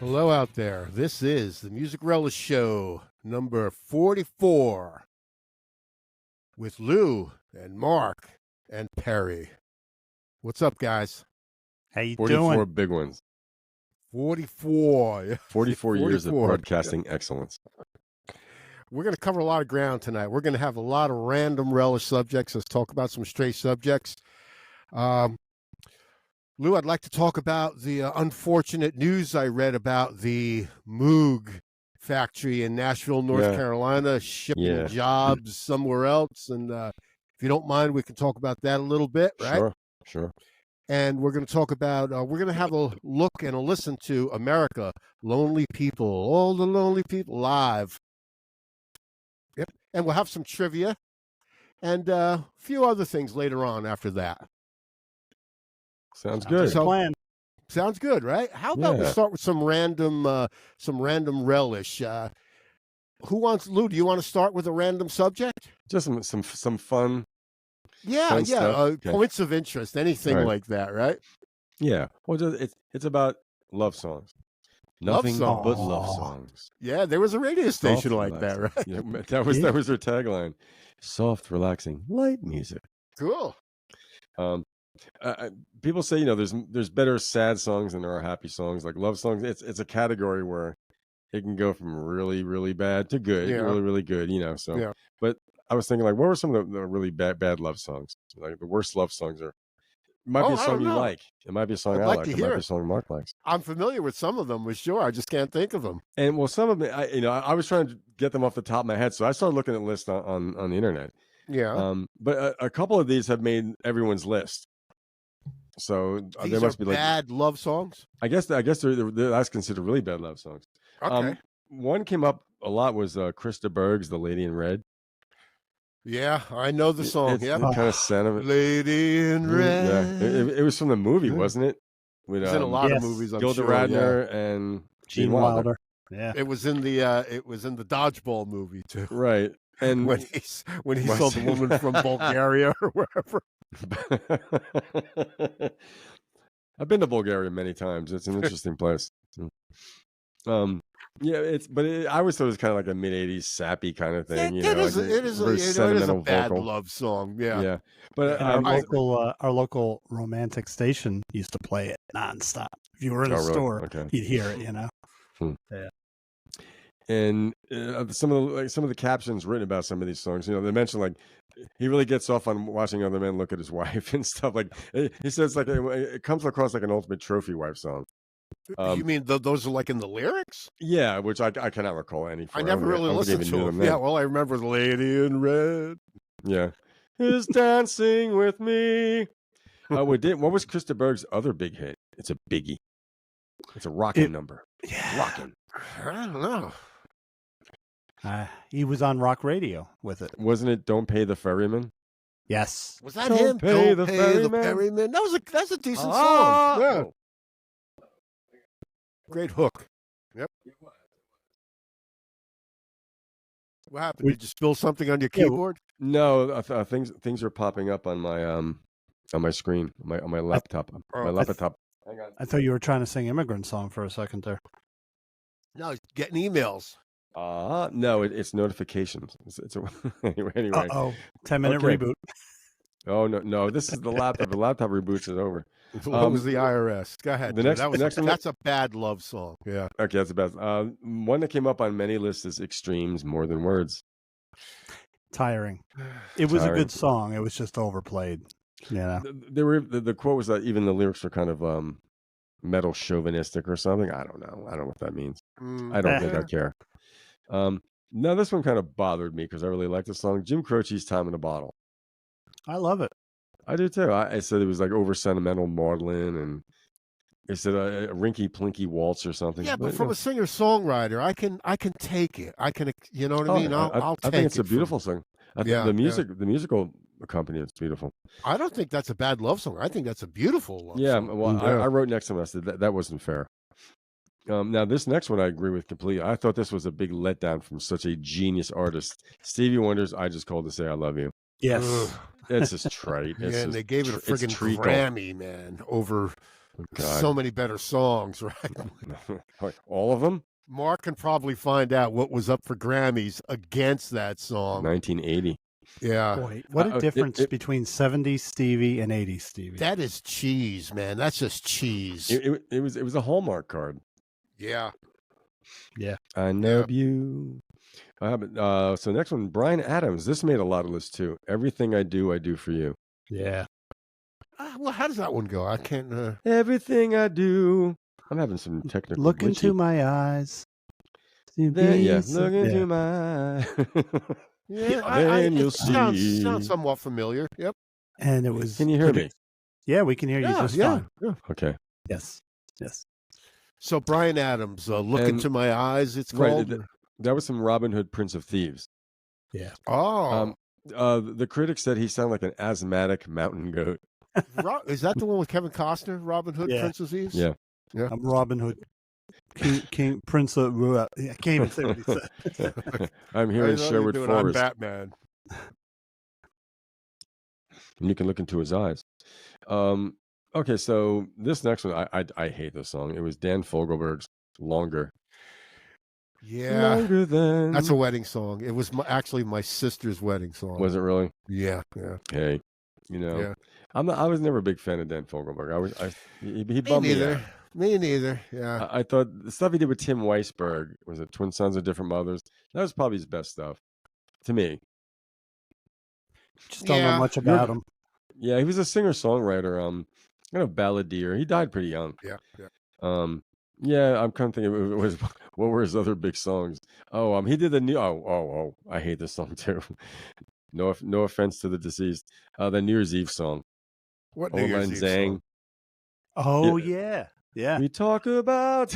Hello out there. This is the Music Relish Show, number 44, with Lou and Mark and Perry. What's up, guys? How you 44 doing? big ones. 44. 44 years of 44. broadcasting excellence. We're going to cover a lot of ground tonight. We're going to have a lot of random relish subjects. Let's talk about some stray subjects. Lou, I'd like to talk about the unfortunate news I read about the Moog factory in Nashville, North Carolina, shipping jobs somewhere else. And if you don't mind, we can talk about that a little bit, right? Sure. And we're going to talk about, we're going to have a look and a listen to America, Lonely People, all the lonely people live. Yep. And we'll have some trivia and a few other things later on after that. Sounds good. Plan. Sounds good, right? How about we start with some random relish? Who wants, Lou? Do you want to start with a random subject? Just some fun. Yeah. Okay. Points of interest, anything like that, right? Yeah. Well, it's about love songs. Nothing but love songs. Yeah, there was a radio station Soft, like that, right? Yeah, that was their tagline. Soft, relaxing, light music. Cool. People say, there's better sad songs than there are happy songs, like love songs. It's a category where it can go from really, really bad to good, really, really good, So, but I was thinking, like, what were some of the really bad love songs? Like the worst love songs it might be a song you like. It might be a song I like. It might be a song Mark likes. I'm familiar with some of them, for sure. I just can't think of them. And well, some of them, I was trying to get them off the top of my head, so I started looking at lists on the internet. Yeah. But a couple of these have made everyone's list. So there must be bad love songs. I guess that's considered really bad love songs. Okay. One came up a lot was Krista Berg's "The Lady in Red." Yeah, I know the song. It's kind of sentiment. Lady in Red. Yeah. It was from the movie, wasn't it? With, it's in a lot of movies. I'm Gilda sure, Radner and Gene Wilder. Yeah, it was in the Dodgeball movie too. Right. And when he saw the woman from Bulgaria or wherever. I've been to Bulgaria many times. It's an interesting place. I always thought it was kind of like a mid-'80s sappy kind of thing. It is a bad love song. Yeah. But our local romantic station used to play it nonstop. If you were in a store, you'd hear it. Yeah. And some of the captions written about some of these songs, they mention like he really gets off on watching other men look at his wife and stuff. Like he says, like it comes across like an ultimate trophy wife song. You mean those are like in the lyrics? Yeah, which I cannot recall any. I never really listened to them. Yeah, well, I remember "The Lady in Red." Yeah, is dancing with me. What was Krista Berg's other big hit? It's a biggie. It's a rockin' number. Yeah, rockin'. I don't know. He was on rock radio with it. Wasn't it "Don't Pay the Ferryman"? Yes. Was that Don't him? Pay Don't the pay Ferryman. the Ferryman. That's a decent song. Yeah. Great hook. Yep. What happened? Did you spill something on your keyboard? No, things are popping up on my screen, on my laptop. My laptop. Hang on. I thought you were trying to sing "Immigrant Song" for a second there. No, getting emails. No, it's notifications. Anyway. 10-minute reboot. Oh no! This is the laptop. The laptop reboots is over. What was the IRS? Go ahead. The next one. That's a bad love song. Yeah. Okay, that's the best. One that came up on many lists is "Extremes More Than Words." Tiring. It was a good song. It was just overplayed. Yeah. The quote was that even the lyrics were kind of metal chauvinistic or something. I don't know. I don't know what that means. I don't think I care. No, this one kind of bothered me because I really like the song. Jim Croce's "Time in a Bottle." I love it. I do too. I said it was like over sentimental maudlin, and it said a rinky plinky waltz or something. Yeah, but from a singer songwriter, I can take it. I can, you know what I mean? I'll take it. I think it's a beautiful song. The musical company, it's beautiful. I don't think that's a bad love song. I think that's a beautiful love song. Well, I wrote next to him. I said that wasn't fair. Now this next one I agree with completely. I thought this was a big letdown from such a genius artist, Stevie Wonder's "I Just Called to Say I Love You." Yes. It's just trite. And they gave it a friggin' Grammy, man, over So many better songs, right? Like, all of them? Mark can probably find out what was up for Grammys against that song. 1980. Yeah. Boy, what a difference between 70s Stevie and 80s Stevie. That is cheese, man. That's just cheese. It was a Hallmark card. Yeah. Yeah. I know you. So next one, Bryan Adams. This made a lot of lists too. Everything I do for you. Yeah. Well, how does that one go? I can't. Everything I do. I'm having some technical. Look into my eyes. Look into my eyes. Then you'll see. Sounds somewhat familiar. Yep. And it was. Can you hear me? Yeah, we can hear you just fine. Yeah. Okay. Yes. So Bryan Adams, Look Into My Eyes, it's called. Right, that was some Robin Hood, Prince of Thieves. Yeah. Oh. The critics said he sounded like an asthmatic mountain goat. Is that the one with Kevin Costner, Robin Hood, Prince of Thieves? Yeah. I'm Robin Hood. King Prince of I can't even say what he said. I'm here in Sherwood Forest. I'm Batman. And you can look into his eyes. Okay, so this next one, I hate this song. It was Dan Fogelberg's Longer. Yeah. Longer than... That's a wedding song. It was actually my sister's wedding song. Was it really? Yeah. Hey, I was never a big fan of Dan Fogelberg. He bummed me out. Me neither. Yeah. I thought the stuff he did with Tim Weisberg, was it Twin Sons of Different Mothers? That was probably his best stuff, to me. Just don't know much about him. Yeah, he was a singer-songwriter, kind of balladeer. He died pretty young. Yeah. Yeah, I'm kind of thinking what were his other big songs? Oh, he did the new. Oh, I hate this song too. No offense to the deceased. The New Year's Eve song. What New Year's Eve song? Oh yeah. We talk about.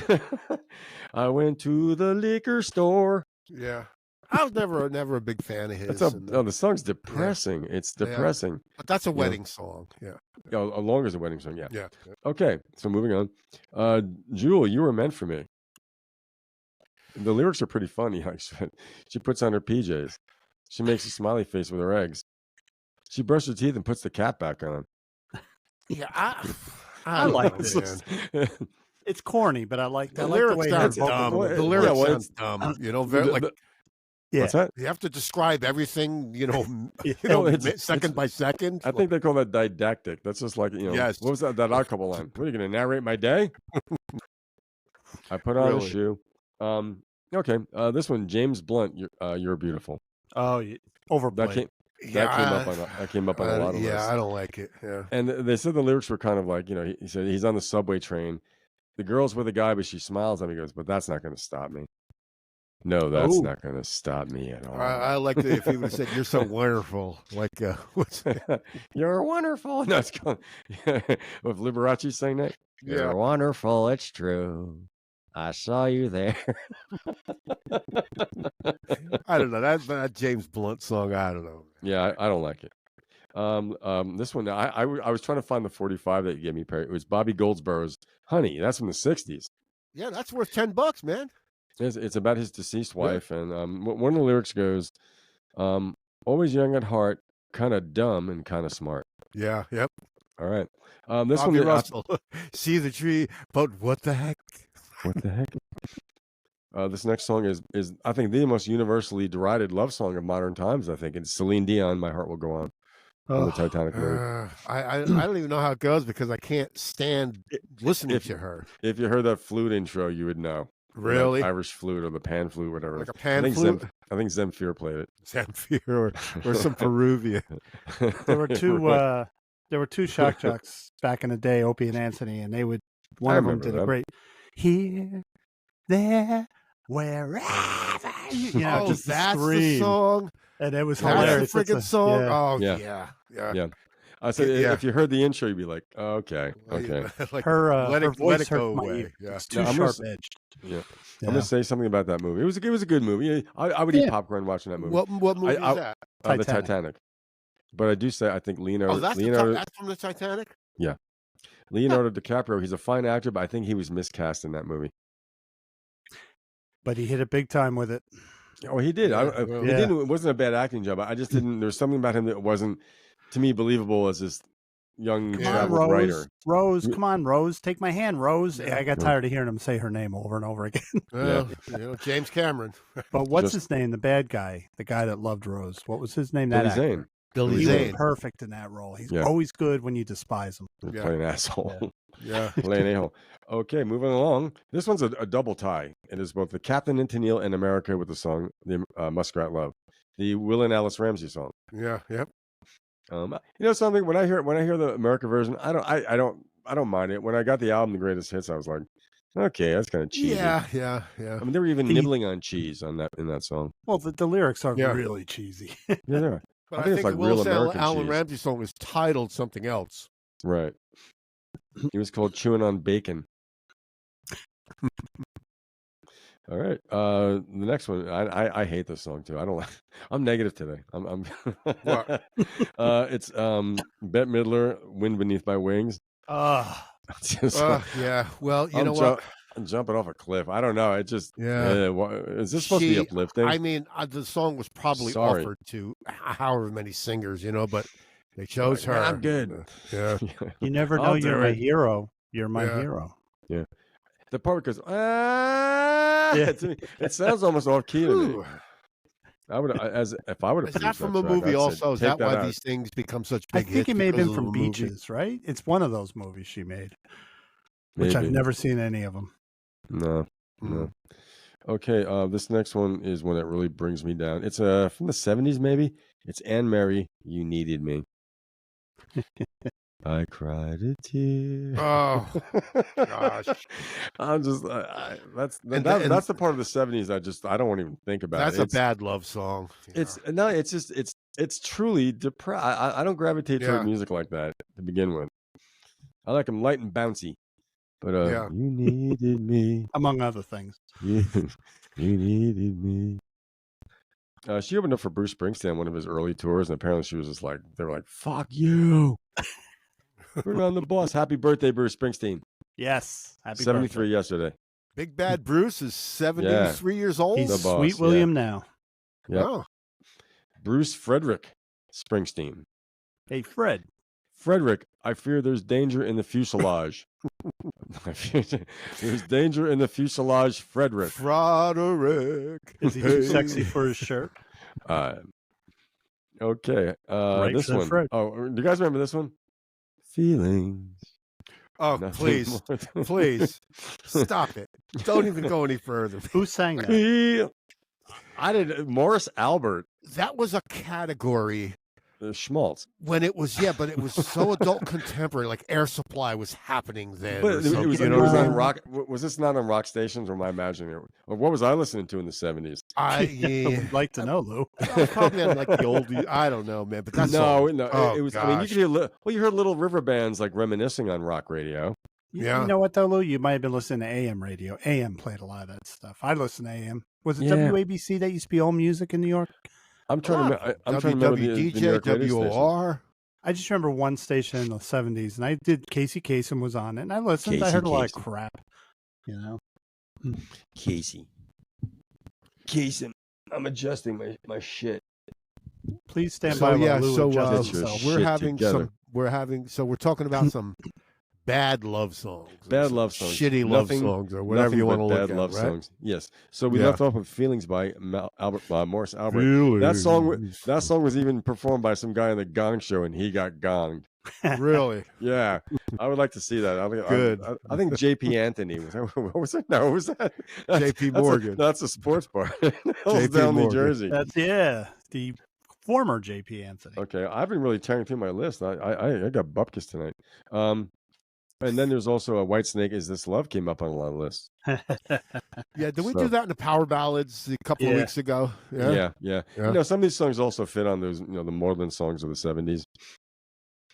I went to the liquor store. Yeah. I was never a big fan of his. The song's depressing. Yeah. It's depressing. But that's a wedding song. Yeah. Longer is a wedding song. Yeah. Yeah. Okay, so moving on. Jewel, you were meant for me. The lyrics are pretty funny. She puts on her PJs. She makes a smiley face with her eggs. She brushes her teeth and puts the cap back on. Yeah, I like this. It's corny, but I like the lyrics. Sounds dumb. The lyrics sounds dumb. Very like. Yeah. What's that? You have to describe everything, second by second. I think they call that didactic. That's just like, yes. What was that Odd Couple line? What, are you going to narrate my day? I put on a shoe. Okay. This one, James Blunt, You're Beautiful. Oh, overplayed. That came up on a lot of lists. Yeah, I don't like it. Yeah. And they said the lyrics were kind of like, he said he's on the subway train. The girl's with a guy, but she smiles at him. He goes, but that's not going to stop me. No, that's not going to stop me at all. I like if he would have said, "You're so wonderful." Like, what's "You're wonderful." No, it's called, with Liberace saying that. Yeah. You're wonderful. It's true. I saw you there. I don't know that James Blunt song. I don't know. Yeah, I don't like it. This one, I was trying to find the 45 that you gave me, Perry. It was Bobby Goldsboro's "Honey." That's from the '60s. Yeah, that's worth $10, man. It's about his deceased wife, and one of the lyrics goes, "Always young at heart, kind of dumb and kind of smart." Yeah. Yep. All right. This Bobby one, Russell. See the tree, but what the heck? What the heck? This next song is I think the most universally derided love song of modern times. I think it's Celine Dion. "My Heart Will Go On." On the Titanic movie. I don't even know how it goes because I can't stand listening to her. If you heard that flute intro, you would know. Really? Irish flute or the pan flute, whatever. Like a pan flute? I think Zemfir played it. Zemfir or some Peruvian. There were two shock jocks back in the day, Opie and Anthony, and one of them did a great "Here, There, Wherever." Just that's the song. And it was hilarious. That's the freaking song. Yeah. Oh yeah. I said if you heard the intro, you'd be like, oh, okay. Like her voice hurt my away. ear. Yeah. It's too sharp-edged. Yeah. I'm gonna say something about that movie. It was a good movie. I would eat popcorn watching that movie. What movie is that? The Titanic. But I do say I think Leonardo. Oh, that's from the Titanic. Yeah, Leonardo DiCaprio. He's a fine actor, but I think he was miscast in that movie. But he hit it big time with it. Oh, he did. It wasn't a bad acting job. I just didn't. There was something about him that wasn't, to me, believable as this young Come on, traveled Rose. writer. Rose, come on, Rose. Take my hand, Rose. I got tired of hearing him say her name over and over again. Well, James Cameron. But what's his name? The bad guy, the guy that loved Rose. What was his name? Billy Zane. Billy He Zane. was perfect in that role. He's always good when you despise him. Play an asshole. Yeah. Play an a-hole. Okay, moving along. This one's a double tie. It is both the Captain and Tennille and America with the song the Muskrat Love, the Will and Alice Ramsey song. Yeah. Yep. Something when I hear the America version, I don't mind it. When I got the album The Greatest Hits, I was like, okay, that's kind of cheesy. Yeah. I mean, they were even nibbling on cheese in that song. Well, the lyrics are really cheesy. Yeah. But I think it's like real American Alan cheese. Ramsey song was titled something else. Right. It was called Chewing on Bacon. All right. The next one, I hate this song too. I don't like. I'm negative today. I'm What? It's Bette Midler, Wind Beneath My Wings. Yeah. Well, you know what? I'm jumping off a cliff. I don't know. It just is this supposed to be uplifting? I mean, the song was probably offered to however many singers, but they chose her. I'm good. Yeah. You never know. You're my hero. You're my hero. Yeah. The part goes, it sounds almost off key to me. I would, if I would have. Is that from a movie? Also, is that why these things become such big hits? I think it may have been from Beaches, right? It's one of those movies she made, which I've never seen any of them. No. Okay, this next one is one that really brings me down. It's from the 70s, maybe. It's Anne Mary, You Needed Me. I cried a tear. Oh gosh! I'm just that's the part of the 70s I don't want to even think about. That's a bad love song. It's truly depressed. I don't gravitate toward music like that to begin with. I like them light and bouncy. But you needed me, among other things. You needed me. She opened up for Bruce Springsteen on one of his early tours, and apparently she was just like, they were like, "Fuck you, we're not the boss." Happy birthday, Bruce Springsteen! Yes, happy 73 birthday. yesterday. Big Bad Bruce is 73 years old. He's the boss, Sweet William now. Yeah. Oh. Bruce Frederick Springsteen. Hey, Fred. Frederick, I fear there's danger in the fuselage. There's danger in the fuselage, Frederick. Frederick. Is he too sexy for his shirt? Okay. This one. Fred. Oh, do you guys remember this one? Feelings. Oh, please. Please. Stop it. Don't even go any further. Who sang that? I did. Morris Albert. That was a category. Schmaltz. When it was, but it was so adult contemporary, like Air Supply was happening then. But it was on rock. Was this not on rock stations, or am I imagining it? Or what was I listening to in the 70s? I would like to know, Lou. Probably on like the old, I don't know, man. But that's it was. Gosh. I mean, you could hear, you heard Little River bands like reminiscing on rock radio. Yeah. You know what though, Lou? You might have been listening to AM radio. AM played a lot of that stuff. I listened to AM. Was it WABC that used to be all music in New York? I'm trying to remember the New York WOR. I just remember one station in the 70s, and I did. Casey Kasem was on it, and I listened. I heard a lot of crap, Casey, I'm adjusting my shit. Please stand by while Lou adjusts himself. We're talking about some bad love songs. Bad love songs. Shitty love songs, or whatever you want to look at. Bad love songs. Yes. So we left off with "Feelings" by Morris Albert. Feelings. That song was even performed by some guy on the Gong Show, and he got gonged. Really? Yeah. I would like to see that. Good. I think J.P. Anthony was. What was it? No, what was that? J.P. Morgan. That's a sports bar. Hillsdale, New Jersey. That's the former J.P. Anthony. Okay, I've been really tearing through my list. I got bupkis tonight. And then there's also a Whitesnake, Is This Love came up on a lot of lists. Yeah, did we do that in the Power Ballads a couple of weeks ago? Yeah. Some of these songs also fit on those, the Maudlin songs of the 70s.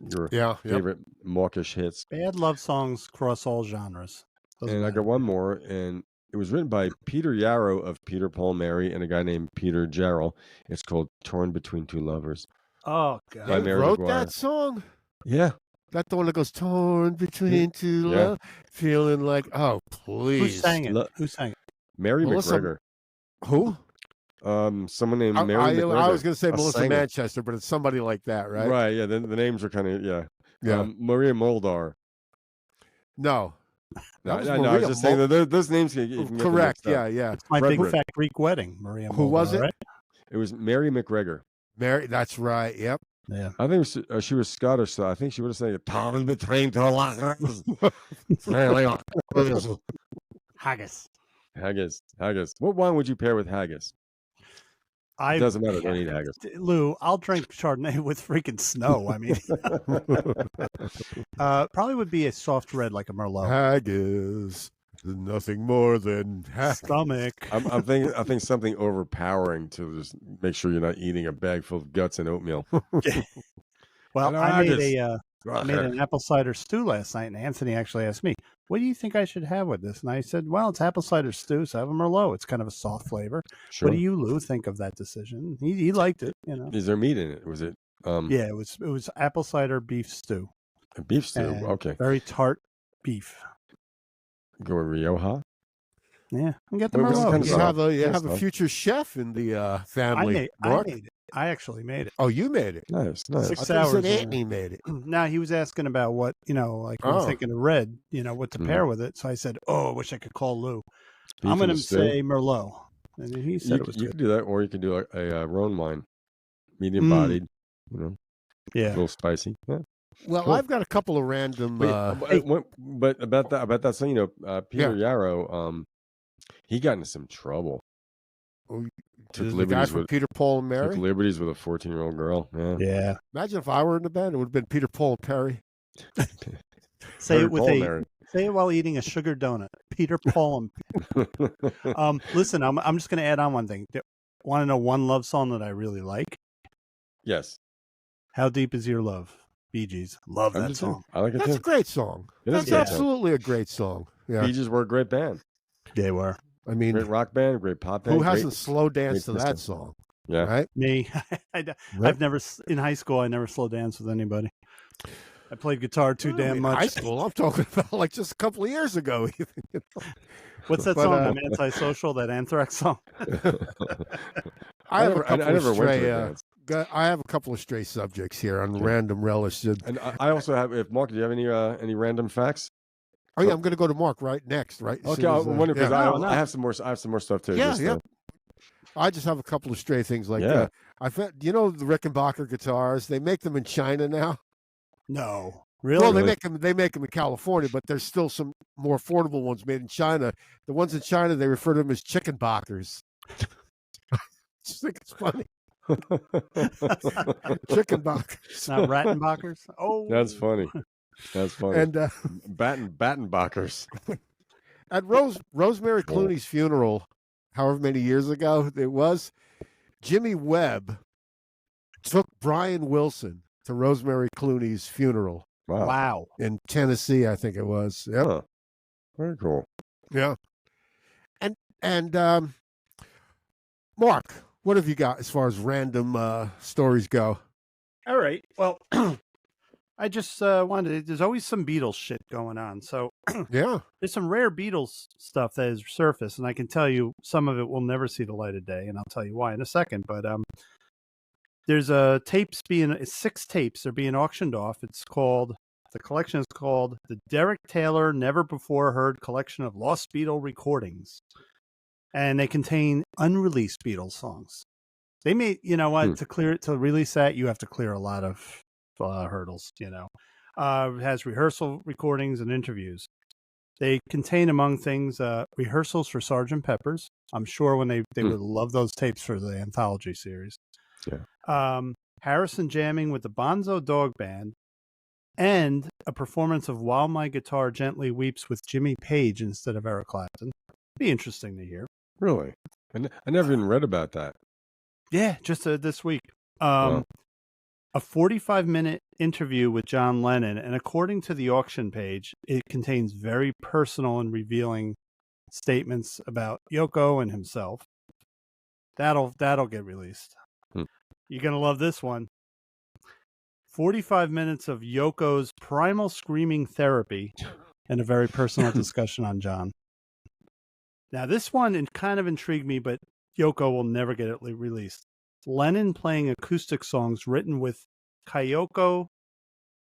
Your favorite mawkish hits. Bad love songs cross all genres. I got one more, and it was written by Peter Yarrow of Peter, Paul, Mary, and a guy named Peter Jarrell. It's called Torn Between Two Lovers. Oh, God. They wrote that song? Yeah. That the one that goes torn between two love, feeling like, oh, please. Who sang it? Who sang it? Mary McGregor. Who? Someone named Mary McGregor. I was going to say Melissa Manchester, but it's somebody like that, right? Right, yeah. The names are kind of, Yeah. Maria Muldaur. No. No, I was just saying that those names you can get correct. Them Yeah, yeah. It's my big fat Greek wedding, Maria Muldaur. Who was it? Right? It was Mary McGregor. Mary, that's right. Yep. Yeah. I think she was Scottish, so I think she would have said Tom between two lockers. Haggis. Haggis. What wine would you pair with haggis? It doesn't matter. Don't eat haggis. Lou, I'll drink Chardonnay with freaking snow. I mean, probably would be a soft red like a Merlot. Haggis. Nothing more than stomach. I think something overpowering to just make sure you're not eating a bag full of guts and oatmeal. Well, I made an apple cider stew last night, and Anthony actually asked me, "What do you think I should have with this?" And I said, "Well, it's apple cider stew, so have a Merlot. It's kind of a soft flavor." Sure. What do you, Lou, think of that decision? He liked it. You know, is there meat in it? Was it? Yeah, it was apple cider beef stew. A beef stew. And okay. Very tart beef. Go with Rioja. Yeah, and get the Merlot. You have a future chef in the family. I made it. I actually made it. Oh, you made it. Nice. 6 hours. Anthony made it. Now he was asking about what, like we were thinking of red, what to pair with it. So I said, "Oh, I wish I could call Lou." Beef I'm going to say Merlot, and he said it was you good. could do that, or you could do a Rhone wine, medium bodied. Yeah, a little spicy. Yeah. Well, cool. I've got a couple of random. But about that song, Peter Yarrow, he got into some trouble. Took the guy from Peter, Paul, and Mary. Took liberties with a 14-year-old girl. Yeah. Imagine if I were in the band, it would have been Peter, Paul, and Perry. Say it while eating a sugar donut. Peter, Paul, and listen, I'm just going to add on one thing. Want to know one love song that I really like? Yes. How Deep Is Your Love? Bee Gees. Love that song. I like it too. That's a great song. That's absolutely a great song. Yeah. Bee Gees were a great band. They were. I mean, great rock band, great pop band. Who hasn't slow danced to that song? Yeah. Right? Me. I've never, in high school, I never slow danced with anybody. I played guitar too damn much. High school? I'm talking about like just a couple of years ago. What's that song? I'm Antisocial, that Anthrax song? I have a couple of stray subjects here on random relish. And I also have. If Mark, do you have any random facts? Oh yeah, I'm going to go to Mark next. Okay, I wonder because I have some more. I have some more stuff too. Yeah. I just have a couple of stray things like that. I found, the Rickenbacker guitars. They make them in China now. No, really? Well, they make them in California, but there's still some more affordable ones made in China. The ones in China, they refer to them as Chickenbackers. I just think it's funny. Chickenbackers, not Rattenbackers. Oh, that's funny. That's funny. And Battenbackers. At Rosemary Clooney's funeral, however many years ago it was, Jimmy Webb took Brian Wilson to Rosemary Clooney's funeral. Wow. In Tennessee, I think it was. Yeah. Huh. Very cool. Yeah. And Mark, what have you got as far as random stories go? All right. Well, I just wanted. There's always some Beatles shit going on. So yeah, there's some rare Beatles stuff that has surfaced, and I can tell you some of it will never see the light of day, and I'll tell you why in a second. But there's 6 tapes. They're being auctioned off. The collection is called the Derek Taylor Never Before Heard Collection of Lost Beatle Recordings, and they contain unreleased Beatles songs. They may, to release that, you have to clear a lot of hurdles. It has rehearsal recordings and interviews. They contain, among things, rehearsals for Sgt. Pepper's. I'm sure when they would love those tapes for the anthology series. Yeah. Harrison jamming with the Bonzo Dog Band, and a performance of While My Guitar Gently Weeps with Jimmy Page instead of Eric Clapton. Be interesting to hear. Really? I never even read about that. Yeah, just this week. A 45-minute interview with John Lennon, and according to the auction page, it contains very personal and revealing statements about Yoko and himself. That'll get released. You're going to love this one. 45 minutes of Yoko's primal screaming therapy and a very personal discussion on John. Now, this one kind of intrigued me, but Yoko will never get it released. Lennon playing acoustic songs written with Kyoko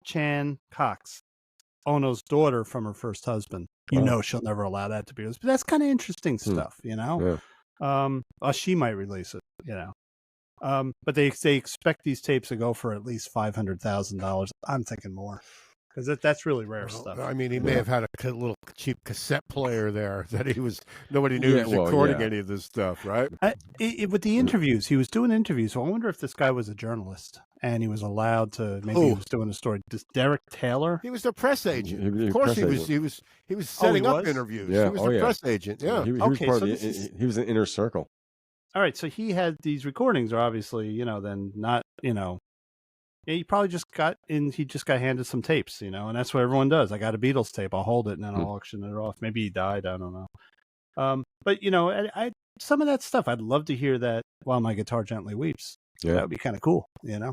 Chan Cox, Ono's daughter from her first husband. You know she'll never allow that to be released. But that's kind of interesting stuff, you know? Yeah. She might release it, you know. But they expect these tapes to go for at least $500,000. I'm thinking more. Because that's really rare stuff. I mean, he may have had a little cheap cassette player there that nobody knew he was recording any of this stuff, right? With the interviews, he was doing interviews. So I wonder if this guy was a journalist and he was allowed to. Maybe he was doing a story. This Derek Taylor? He was their press agent. Of course, he was setting up interviews. Yeah. He was the press agent. Yeah. He was part of he was an inner circle. All right, so he had these recordings. Are obviously, you know, then not, you know. Yeah, he probably just got in. He just got handed some tapes, you know, and that's what everyone does. I got a Beatles tape. I'll hold it and then I'll auction it off. Maybe he died. I don't know. But you know, I some of that stuff. I'd love to hear that while my guitar gently weeps. Yeah, that would be kind of cool, you know.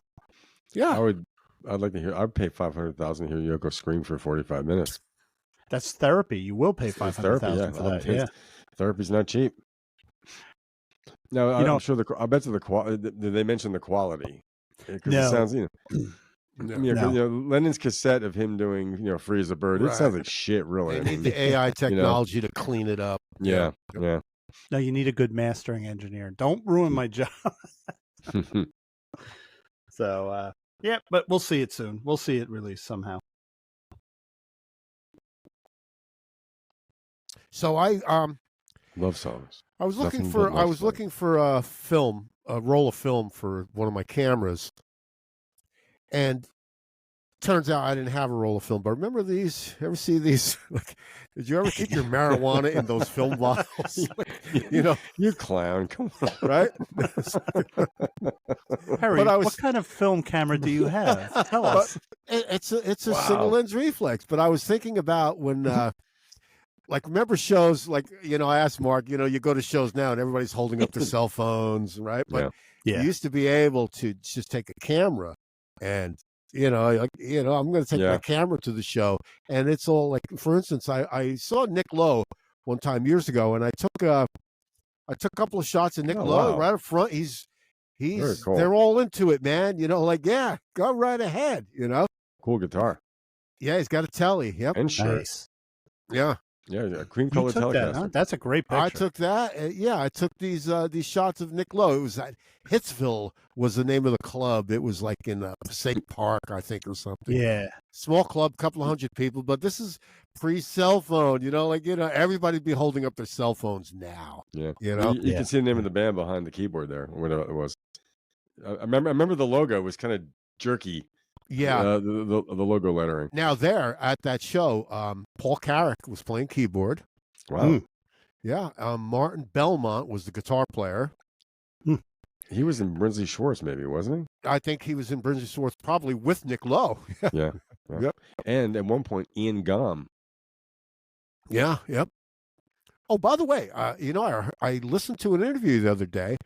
Yeah, I'd like to hear. I'd pay $500,000 to hear Yoko scream for 45 minutes. That's therapy. You will pay $500,000 for that. Yeah, therapy's not cheap. No, I'm sure I bet you the quality. Did they mention the quality? Because it sounds, you know, Lennon's cassette of him doing, you know, Free as a Bird, it sounds like shit, really. They need the AI technology to clean it up. Yeah. No, you need a good mastering engineer. Don't ruin my job. So, yeah, but we'll see it soon. We'll see it released somehow. So I love songs. I was looking for a roll of film for one of my cameras, and turns out I didn't have a roll of film. But remember these? Ever see these? Like, did you ever keep your marijuana in those film bottles? You know, you clown. Come on, right? Harry, what kind of film camera do you have? Tell us. It's a single lens reflex. But I was thinking about when. Like, remember shows, like, you know, I asked Mark, you know, you go to shows now and everybody's holding up their cell phones, right? But you used to be able to just take a camera and, I'm going to take my camera to the show. And it's all like, for instance, I saw Nick Lowe one time years ago, and I took a couple of shots of Nick Lowe right up front. He's cool. They're all into it, man. You know, like, yeah, go right ahead, you know. Cool guitar. Yeah, he's got a telly. Yep. And shirt. Nice. Yeah. Yeah, a cream color Telecaster. That, huh? That's a great picture. I took that. I took these shots of Nick Lowe. It was at Hitsville was the name of the club. It was like in Passaic Park, I think, or something. Yeah, small club, couple of hundred people. But this is pre-cell phone. You know, like everybody'd be holding up their cell phones now. Yeah, you know, you can see the name of the band behind the keyboard there, or whatever it was. I remember the logo was kind of jerky. Yeah, the logo lettering. Now there at that show, Paul Carrick was playing keyboard. Wow. Yeah, Martin Belmont was the guitar player. He was in Brinsley Schwartz, maybe, wasn't he? I think he was in Brinsley Schwartz, probably with Nick Lowe. Yeah. Yep. And at one point, Ian Gom. Yeah. Yep. Oh, by the way, I listened to an interview the other day.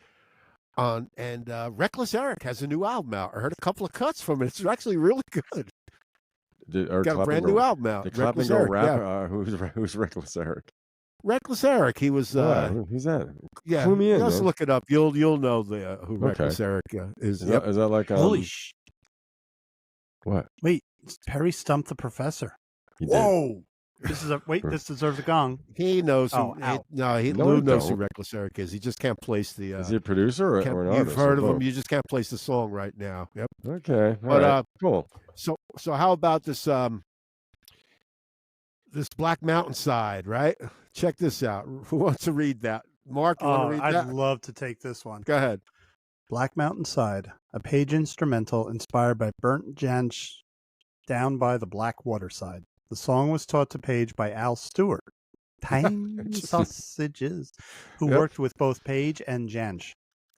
And Reckless Eric has a new album out. I heard a couple of cuts from it. It's actually really good. Got a brand new album out. The Clap and Go rap. Who's Reckless Eric? Reckless Eric. He was. Who's that? Yeah, clue me in. Just look it up. You'll know who Reckless Eric is. Is that like holy what? Wait, Perry stumped the professor. Whoa. This deserves a gong. He knows. Lou knows who Reckless Eric is. He just can't place the. Is he a producer or an artist? You've heard of him. You just can't place the song right now. Yep. Okay. But right. Cool. So how about this? This Black Mountainside, right? Check this out. Who wants to read that? Mark, you want to read that? I'd love to take this one. Go ahead. Black Mountainside, a page instrumental inspired by Burnt Jansch down by the Black Waterside. The song was taught to Page by Al Stewart, Tiny Sausages, who worked with both Page and Jansch.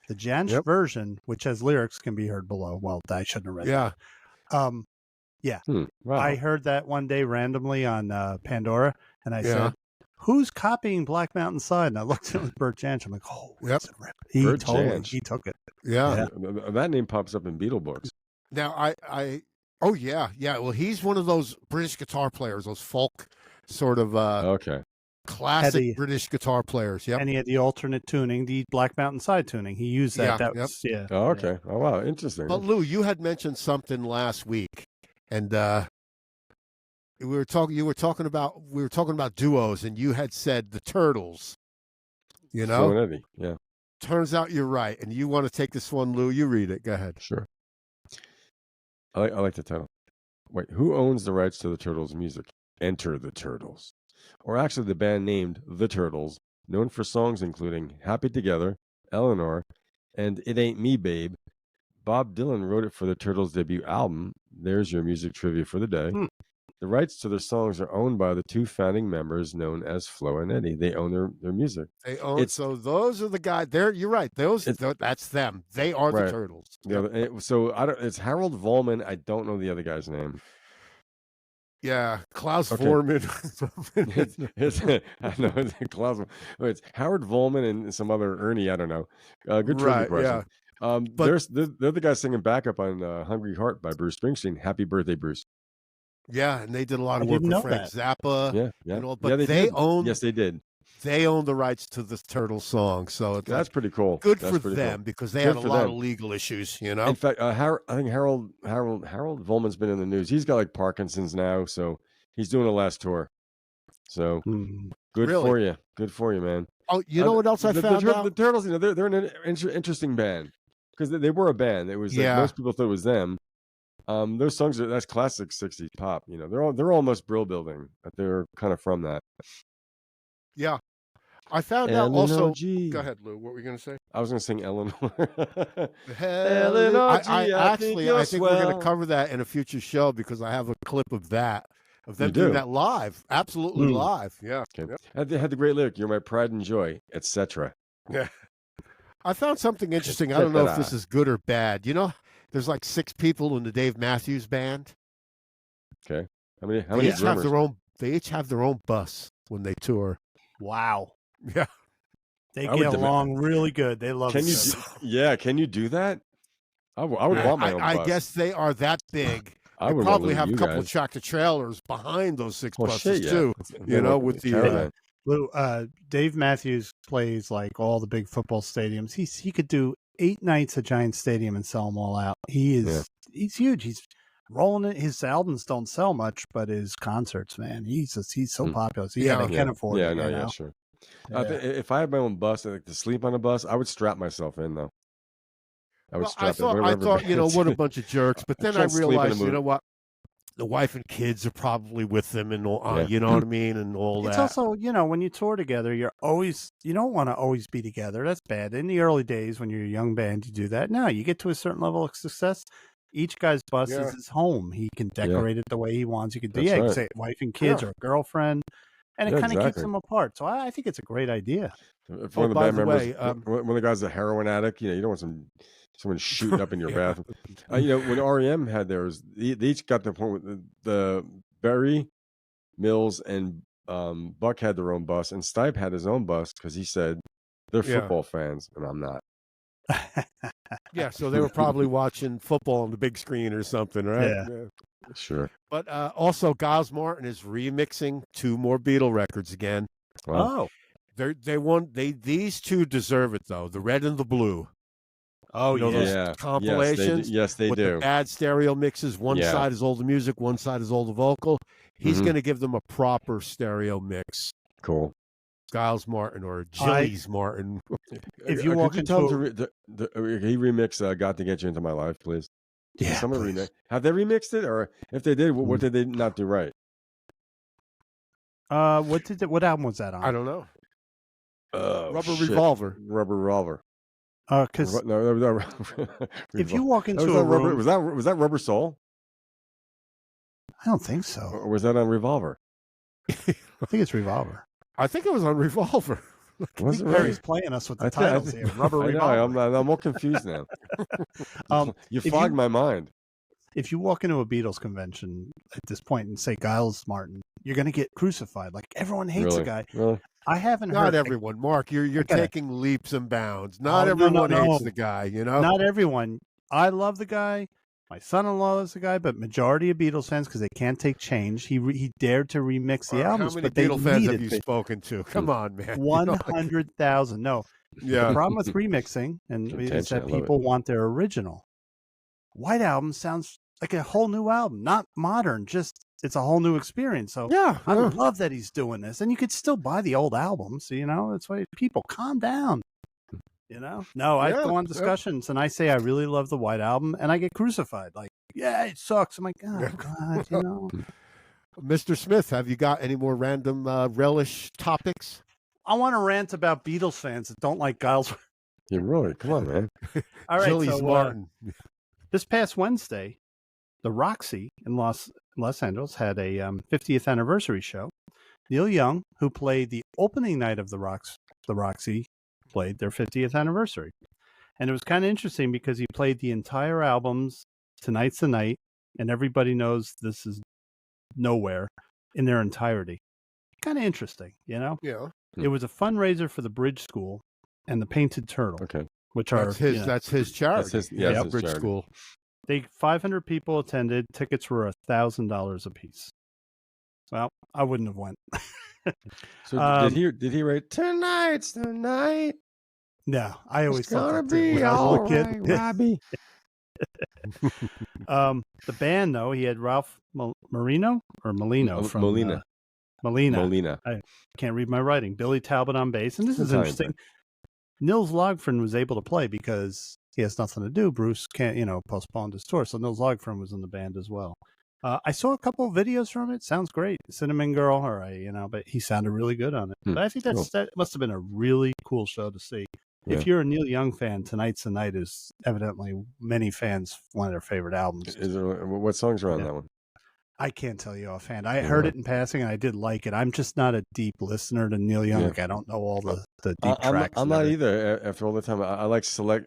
The Jansch version, which has lyrics, can be heard below. Well, I shouldn't have read that. Yeah. Wow. I heard that one day randomly on Pandora, and I said, who's copying Black Mountainside? And I looked at Burt Jansch. I'm like, oh, it's a rip. He took it. Yeah. That name pops up in Beatle books. Now, oh, yeah. Well, he's one of those British guitar players, those folk sort of classic British guitar players. Yep. And he had the alternate tuning, the Black Mountainside tuning. He used that. Oh, okay. Oh, wow. Interesting. But Lou, you had mentioned something last week, and we were talking about duos, and you had said the Turtles. You know, Flo and Eddie. Yeah. Turns out you're right, and you want to take this one, Lou. You read it. Go ahead. Sure. I like the title. Wait, who owns the rights to the Turtles' music? Enter the Turtles. Or actually, the band named The Turtles, known for songs including Happy Together, Eleanor, and It Ain't Me, Babe. Bob Dylan wrote it for the Turtles' debut album. There's your music trivia for the day. The rights to their songs are owned by the two founding members known as Flo and Eddie. They own their music. They own. So those are the guys. You're right. That's them. They are the Turtles. Yeah. So it's Harold Volman. I don't know the other guy's name. Yeah, Klaus Vorman. I know it's Klaus. It's Howard Volman and some other Ernie. I don't know. Good trivia question. Yeah. They're the guys singing backup on "Hungry Heart" by Bruce Springsteen. Happy birthday, Bruce. Yeah, and they did a lot of work with Frank Zappa. Yeah. And all, but they own. Yes, they did. They own the rights to the Turtle song, so that's pretty cool. Good for them because they had a lot of legal issues. You know. In fact, I think Harold Volman's been in the news. He's got like Parkinson's now, so he's doing a last tour. So good for you. Good for you, man. Oh, you know what else I found out? The Turtles, they're an interesting band because they were a band. It was like most people thought it was them. Those songs that's classic '60s pop. They're almost Brill Building, but they're kind of from that. Yeah, I found out also. Go ahead, Lou. What were you going to say? I was going to sing Eleanor. Eleanor G, I think we're going to cover that in a future show because I have a clip of that. Of them doing that live, absolutely live. Yeah, okay. They had the great lyric, "You're my pride and joy," etc. Yeah, I found something interesting. I don't know if this is good or bad. There's like 6 people in the Dave Matthews Band. Okay, how many? They each have their own bus when they tour. Wow. Yeah, they get along really good. They love. Can you do that? I would want my own bus. I guess they are that big. I would probably have a couple of tractor trailers behind those 6 buses too. With the Lou, Dave Matthews plays like all the big football stadiums. He could do 8 nights at Giant Stadium and sell them all out. He's huge. He's rolling it. His albums don't sell much, but his concerts, man, he's so popular. So I can't afford it. Yeah, sure. If I had my own bus, like to sleep on a bus, I would strap myself in though. I thought, what a bunch of jerks. But then I realized, you know what? The wife and kids are probably with them and all, you know what I mean? And all that. It's also, when you tour together, you don't want to always be together. That's bad. In the early days when you're a young band, you do that. No, you get to a certain level of success. Each guy's bus is his home. He can decorate it the way he wants. You can you can say wife and kids or a girlfriend. And it kind of keeps them apart. So I think it's a great idea. If one of the band members, one of the guys is a heroin addict, you don't want someone shooting up in your bathroom. When REM had theirs, they each got to the point with the Barry, Mills, and Buck had their own bus, and Stipe had his own bus because he said they're football fans, and I'm not. Yeah, so they were probably watching football on the big screen or something, right? Yeah. Sure. But also, Giles Martin is remixing 2 more Beatle records again. Wow. These 2 deserve it though. The Red and the Blue. Oh, those compilations. Yes, they with do. The bad stereo mixes. One side is all the music, one side is all the vocal. He's going to give them a proper stereo mix. Cool. Giles Martin or Gillies Martin. If you walk into he remixed "Got to Get You Into My Life," please. Yeah, have they remixed it, or if they did, what did they not do right? What album was that on? I don't know. Rubber Revolver. Because if you walk into a room, was that Rubber Soul? I don't think so. Or was that on Revolver? I think it's Revolver. I think it was on Revolver. Was it really? He's playing us with the titles here. Rubber Revolver. I'm all confused now. You fogged my mind. If you walk into a Beatles convention at this point and say Giles Martin, you're going to get crucified. Like everyone hates the guy. Really? I haven't heard. Not everyone, Mark. You're taking leaps and bounds. Not everyone hates the guy. Not everyone. I love the guy. My son-in-law loves the guy, but majority of Beatles fans, because they can't take change, he dared to remix the albums. How many Beatles fans have you spoken to? Come on, man. 100,000. No. Yeah. The problem with remixing is that people want their original. White Album sounds like a whole new album, not modern, just it's a whole new experience. So I love that he's doing this, and you could still buy the old albums. That's why people calm down. No, I go on discussions and I say I really love the White Album, and I get crucified. Like, yeah, it sucks. I'm like, oh God, Mr. Smith, have you got any more random Relish topics? I want to rant about Beatles fans that don't like Giles. You really? Come on, man. All right, Julius Martin. This past Wednesday, the Roxy in Los Angeles had a 50th anniversary show. Neil Young, who played the opening night of the Roxy, played their 50th anniversary. And it was kind of interesting because he played the entire albums, Tonight's the Night, and everybody knows this is Nowhere, in their entirety. Kind of interesting, Yeah. It was a fundraiser for the Bridge School and the Painted Turtle. Okay. Which that's his charity. That's his Bridge charity. School. 500 people attended. Tickets were $1,000 a piece. Well, I wouldn't have went. So did he write Tonight's the Night? No, I always thought that be all right, Robbie. The band, though, he had Ralph Molino from Molina. Molina. I can't read my writing. Billy Talbot on bass, and this is interesting. Nils Logfren was able to play because he has nothing to do. Bruce can't, postponed his tour, so Nils Logfren was in the band as well. I saw a couple of videos from it. Sounds great. Cinnamon Girl, all right, but he sounded really good on it. But I think that must have been a really cool show to see. Yeah. If you're a Neil Young fan, Tonight's the Night is evidently many fans one of their favorite albums. What songs are on that one? I can't tell you offhand. I heard it in passing, and I did like it. I'm just not a deep listener to Neil Young. Like, I don't know all the deep tracks. I'm not either. After all the time, I like select.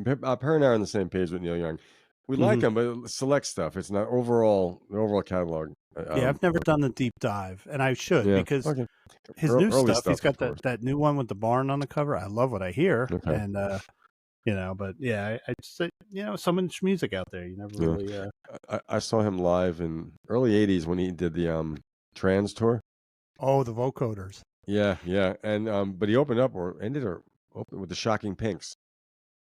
Her and I are on the same page with Neil Young. We like him, but select stuff. It's not the overall catalog. I've never done the deep dive, and I should because his new stuff. He's got that new one with the barn on the cover. I love what I hear, and but I just say, so much music out there. You never really. I saw him live in early '80s when he did the Trans tour. Oh, the vocoders. Yeah, and but he opened up with the Shocking Pinks.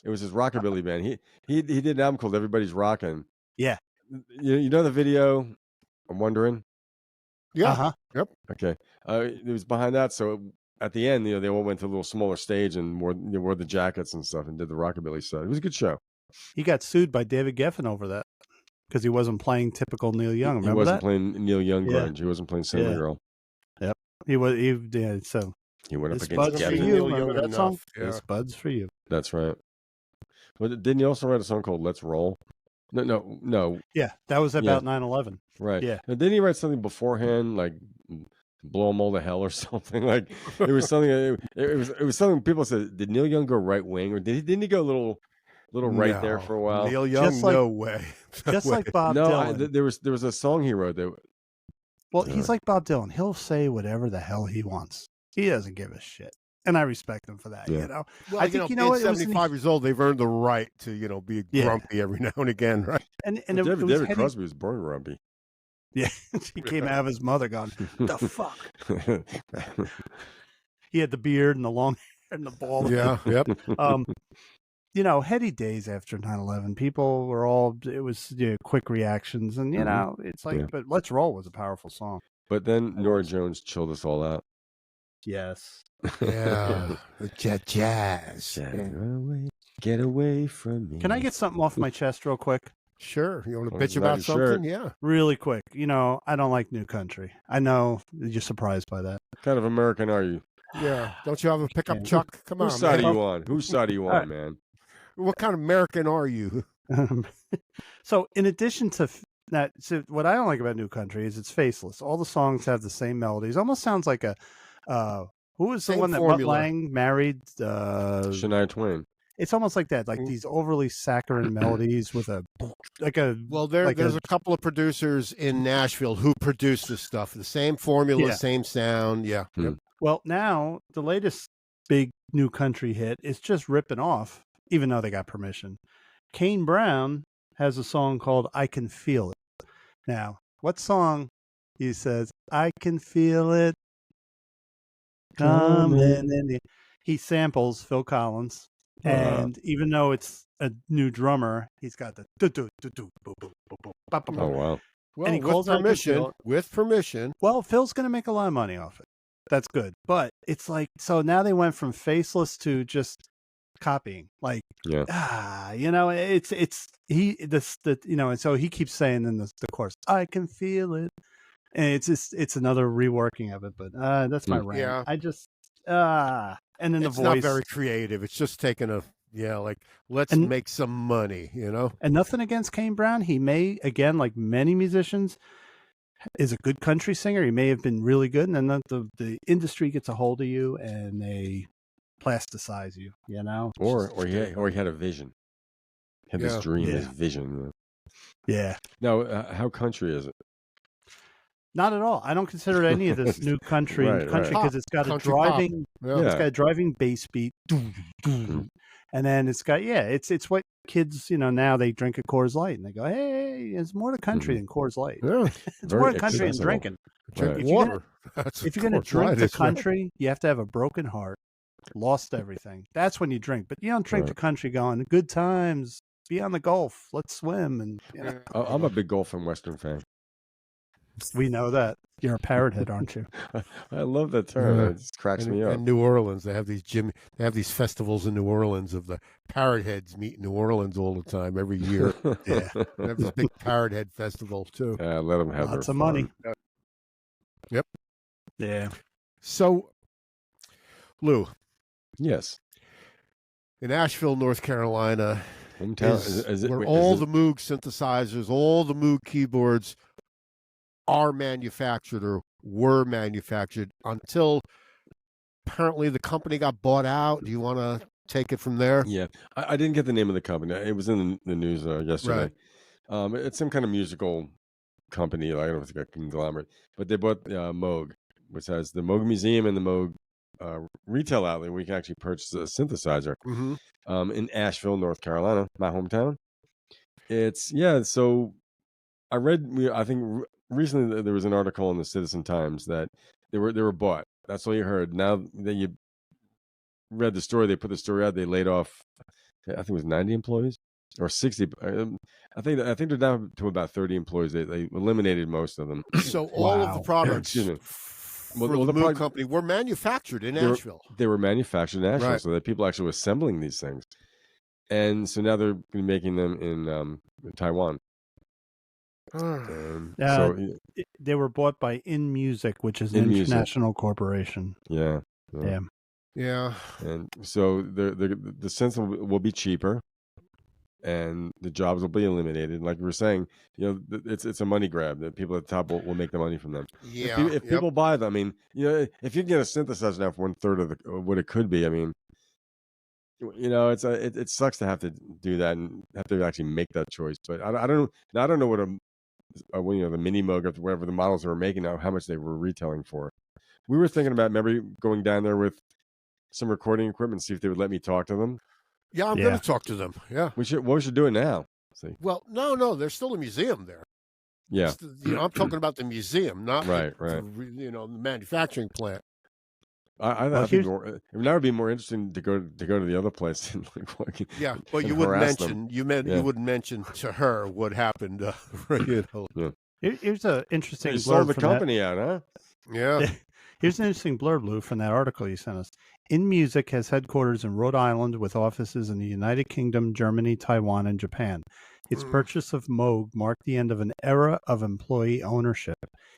It was his rockabilly band. He did an album called Everybody's Rockin'. Yeah. You know the video? I'm wondering. Yeah. Uh-huh. Yep. Okay. It was behind that. So at the end, they all went to a little smaller stage and wore the jackets and stuff and did the rockabilly stuff. It was a good show. He got sued by David Geffen over that because he wasn't playing typical Neil Young. Remember he wasn't that? playing Neil Young grunge. He wasn't playing Cinnamon Girl. Yep. He was. So he went up this against Bud's for Geffen. you. Remember that song? This Bud's for you. That's right. Well, didn't he also write a song called "Let's Roll"? No. Yeah, that was about 9/11. Right. Yeah. Now, didn't he write something beforehand, like "Blow 'Em All to Hell" or something? Like it was something. It was something people said. Did Neil Young go right wing, or didn't he go a little right there for a while? Neil Young, no way. Just like Bob Dylan. There was a song he wrote that. Well, he's like Bob Dylan. He'll say whatever the hell he wants. He doesn't give a shit. And I respect him for that, Well, I think, at 75 years old, they've earned the right to, be grumpy every now and again, right? And David Crosby was born grumpy. Yeah, he came out of his mother going, the fuck? He had the beard and the long hair and the bald head. Yep. Heady days after 9/11, people were it was quick reactions. And, it's like, but Let's Roll was a powerful song. But then Norah Jones chilled us all out. Yes. Yeah. Jazz. Get away from me. Can I get something off my chest real quick? Sure. You want to bitch about something? Yeah. Really quick. I don't like New Country. I know you're surprised by that. What kind of American are you? Yeah. Don't you have a pickup truck? Come on, Whose side are you on? Whose side are you on, man? What kind of American are you? So in addition to that, what I don't like about New Country is it's faceless. All the songs have the same melodies. Almost sounds like who was the one that Mutt Lange married? Shania Twain. It's almost like that, like these overly saccharine melodies with there's a couple of producers in Nashville who produce this stuff. The same formula, same sound. Yeah. Yep. Well, now the latest big New Country hit is just ripping off, even though they got permission. Kane Brown has a song called "I Can Feel It." Now, what song? He says, "I can feel it coming in." He samples Phil Collins, and even though it's a new drummer, he's got the do do do do boom boom boom boom. Oh wow. Well, And he calls out Phil. With permission. Well, Phil's going to make a lot of money off it. That's good. But it's like, so now they went from faceless to just copying. Like, you know, and so he keeps saying in the chorus, I can feel it. And it's another reworking of it. But that's my rant. Yeah. I just, and then the voice. It's not very creative. It's just taking let's make some money, you know? And nothing against Kane Brown. He may, again, like many musicians, is a good country singer. He may have been really good, and then the industry gets a hold of you and they plasticize you, you know? Or he had a vision. He had this dream, this vision. Yeah. Now, how country is it? Not at all. I don't consider any of this new country because it's got a driving it's got a driving bass beat. And then it's got it's what kids, you know, now they drink a Coors Light and they go, hey, it's more to country than Coors Light. Yeah. It's more to country than drinking. Drink water. If you're going to drink the country, you have to have a broken heart, lost everything. That's when you drink. But you don't drink the country going, good times, be on the Gulf, let's swim. And you know. I'm a big Gulf and Western fan. We know that. You're a parrot head, aren't you? I love that term. It just cracks me up. In New Orleans, they have these festivals in New Orleans of the parrot heads meet in New Orleans all the time every year. Yeah, they have this big parrot head festival too. Yeah, let them have lots their of fun. money. Yep. Yeah. So, Lou. Yes. In Asheville, North Carolina, hometown where all the Moog synthesizers, all the Moog keyboards are manufactured or were manufactured until apparently the company got bought out. Do you want to take it from there? Yeah. I didn't get the name of the company. It was in the news yesterday. Right. It's some kind of musical company. I don't know if it's a conglomerate, but they bought Moog, which has the Moog Museum and the Moog retail outlet where you can actually purchase a synthesizer in Asheville, North Carolina, my hometown. So I think recently there was an article in the Citizen Times that they were bought. That's all you heard. Now that you read the story, they put the story out. They laid off, I think it was 90 employees or 60. I think they're down to about 30 employees. They eliminated most of them. So all of the products for the Moog company were manufactured in Asheville. They were manufactured in Asheville, so that people actually were assembling these things. And so now they're making them in Taiwan. They were bought by In Music, which is an international corporation. Yeah. And so the sense will be cheaper, and the jobs will be eliminated. Like we were saying, you know, it's a money grab. That people at the top will make the money from them. Yeah. If people buy them, I mean, you know, if you can get a synthesizer now for 1/3 of what it could be, I mean, you know, it sucks to have to do that and have to actually make that choice. But I don't know what you know, the mini Moog or whatever the models they were making now, how much they were retailing for. We were thinking about maybe going down there with some recording equipment, see if they would let me talk to them. Yeah, I'm going to talk to them. Yeah, we should do it now. See. Well, no, there's still a museum there. Yeah, I'm talking about the museum, not right. You know, the manufacturing plant. I think that would be more interesting to go to the other place. And yeah, but you wouldn't mention you wouldn't mention to her what happened. You know. Yeah. Here's an interesting. You sold the company out, huh? Yeah. Here's an interesting blurb, Lou, from that article you sent us. In Music has headquarters in Rhode Island with offices in the United Kingdom, Germany, Taiwan, and Japan. Its purchase of Moog marked the end of an era of employee ownership.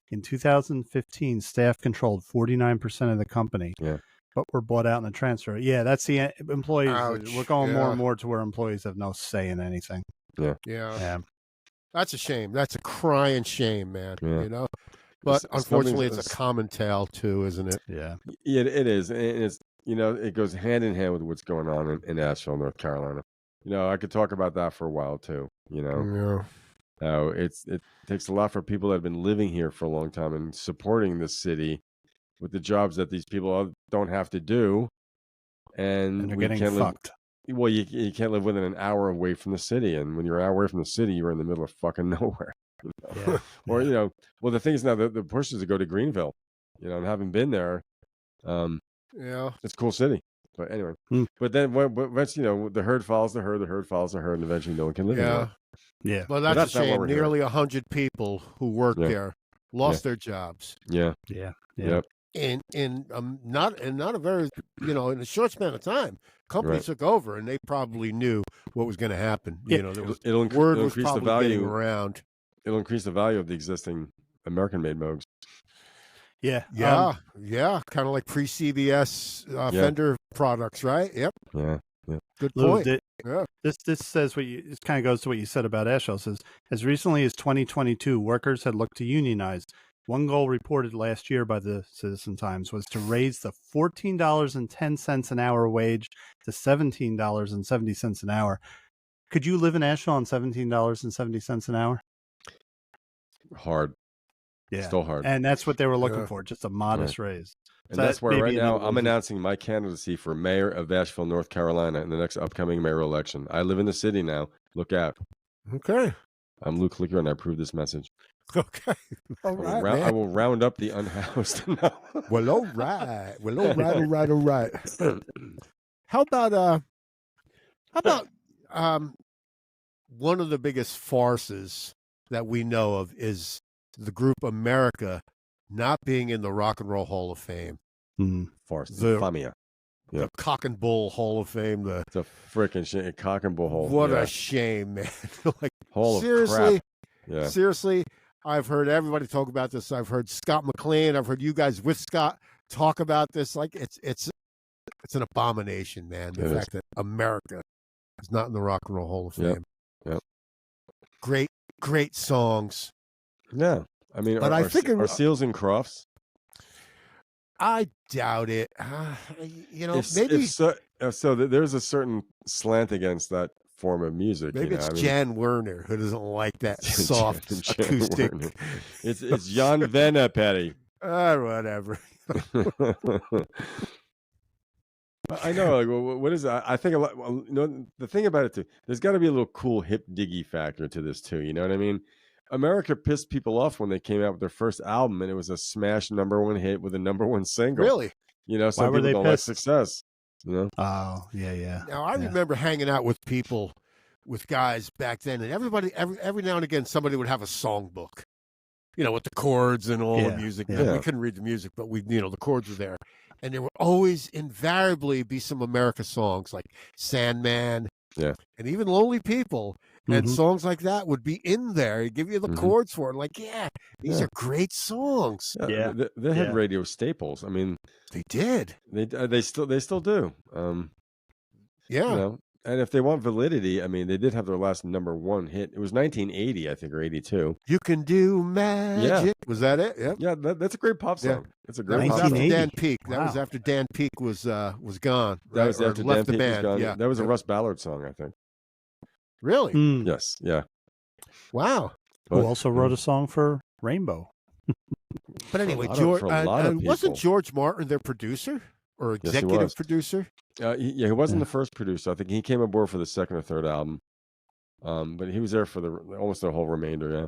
In 2015, staff controlled 49% of the company, but were bought out in a transfer. Yeah, that's the employees. Ouch. We're going more and more to where employees have no say in anything. Yeah. That's a shame. That's a crying shame, man. Yeah. You know, but unfortunately, it's a common tale too, isn't it? Yeah, it is, and it's, you know, it goes hand in hand with what's going on in Asheville, North Carolina. You know, I could talk about that for a while too. You know, it takes a lot for people that have been living here for a long time and supporting the city with the jobs that these people don't have to do, and they're getting fucked. Well, you can't live within an hour away from the city, and when you're an hour away from the city, you're in the middle of fucking nowhere. You know? Or you know, well, the thing is now the push is to go to Greenville. You know, and having been there, it's a cool city. But anyway, but then once, you know, the herd follows the herd, the herd follows the herd, and eventually no one can live anymore. Yeah. Well, that's a not what shame. we're Nearly 100 people who worked there lost their jobs. Yeah. Yeah. Yep. In not a very in a short span of time, companies took over, and they probably knew what was going to happen. Yeah. There was It'll word was increase the probably getting value. around. It'll increase the value of the existing American-made Moogs. Yeah. Yeah, kind of like pre-CBS Fender products, right? Yep. Yeah. Good Lou, point. Yeah. This says this kind of goes to what you said about Asheville. It says, as recently as 2022, workers had looked to unionize. One goal reported last year by the Citizen Times was to raise the $14.10 an hour wage to $17.70 an hour. Could you live in Asheville on $17.70 an hour? Hard. Yeah. Still hard. And that's what they were looking for, just a modest raise. And So that's why right now I'm reason. announcing my candidacy for mayor of Asheville, North Carolina in the next upcoming mayoral election. I live in the city now. Look out. Okay. I'm Luke Licker, and I approve this message. Okay. All right, man. I will round up the unhoused. Well, all right. All right. How about one of the biggest farces that we know of is the group America not being in the Rock and Roll Hall of Fame. Farce. The Infamia. The Cock and Bull Hall of Fame. It's a freaking shame. Cock and Bull Hall. What a shame, man. Like, Hall seriously, of crap. Yeah. Seriously, I've heard everybody talk about this. I've heard Scott McLean. I've heard you guys with Scott talk about this. Like, it's an abomination, man. The fact that America is not in the Rock and Roll Hall of Fame. Yep. Great songs. Yeah. I mean, but I think are Seals and Crofts? I doubt it. Maybe so there's a certain slant against that form of music. Maybe it's Jan Werner who doesn't like that soft acoustic. It's Jan Venner, Petty. Whatever. I know. Like, what is that? I think a lot. Well, the thing about it too, there's got to be a little cool hip diggy factor to this too. You know what I mean? America pissed people off when they came out with their first album, and it was a smash #1 hit with a #1 single. Really? Some people don't like success. Oh, yeah. Now I remember hanging out with people, with guys back then, and every now and again somebody would have a songbook, with the chords and all the music. Yeah. We couldn't read the music, but the chords were there, and there would always invariably be some America songs like Sandman, and even Lonely People. And songs like that would be in there. He'd give you the chords for it. Like, these are great songs. Yeah. They had radio staples. I mean, they did. They still do. And if they want validity, I mean, they did have their last #1 hit. It was 1980, I think, or 82. You Can Do Magic. Yeah. Was that it? Yep. Yeah, that's a great pop song. It's a great pop song. After Dan Peek. That was after Dan Peek was gone. That was after Dan Peek was gone. Yeah. That was a Russ Ballard song, I think. Really? Yes. Yeah. Wow. Who also wrote a song for Rainbow. But anyway, wasn't George Martin their producer or executive producer? He wasn't the first producer. I think he came aboard for the second or third album. But he was there for almost the whole remainder. Yeah.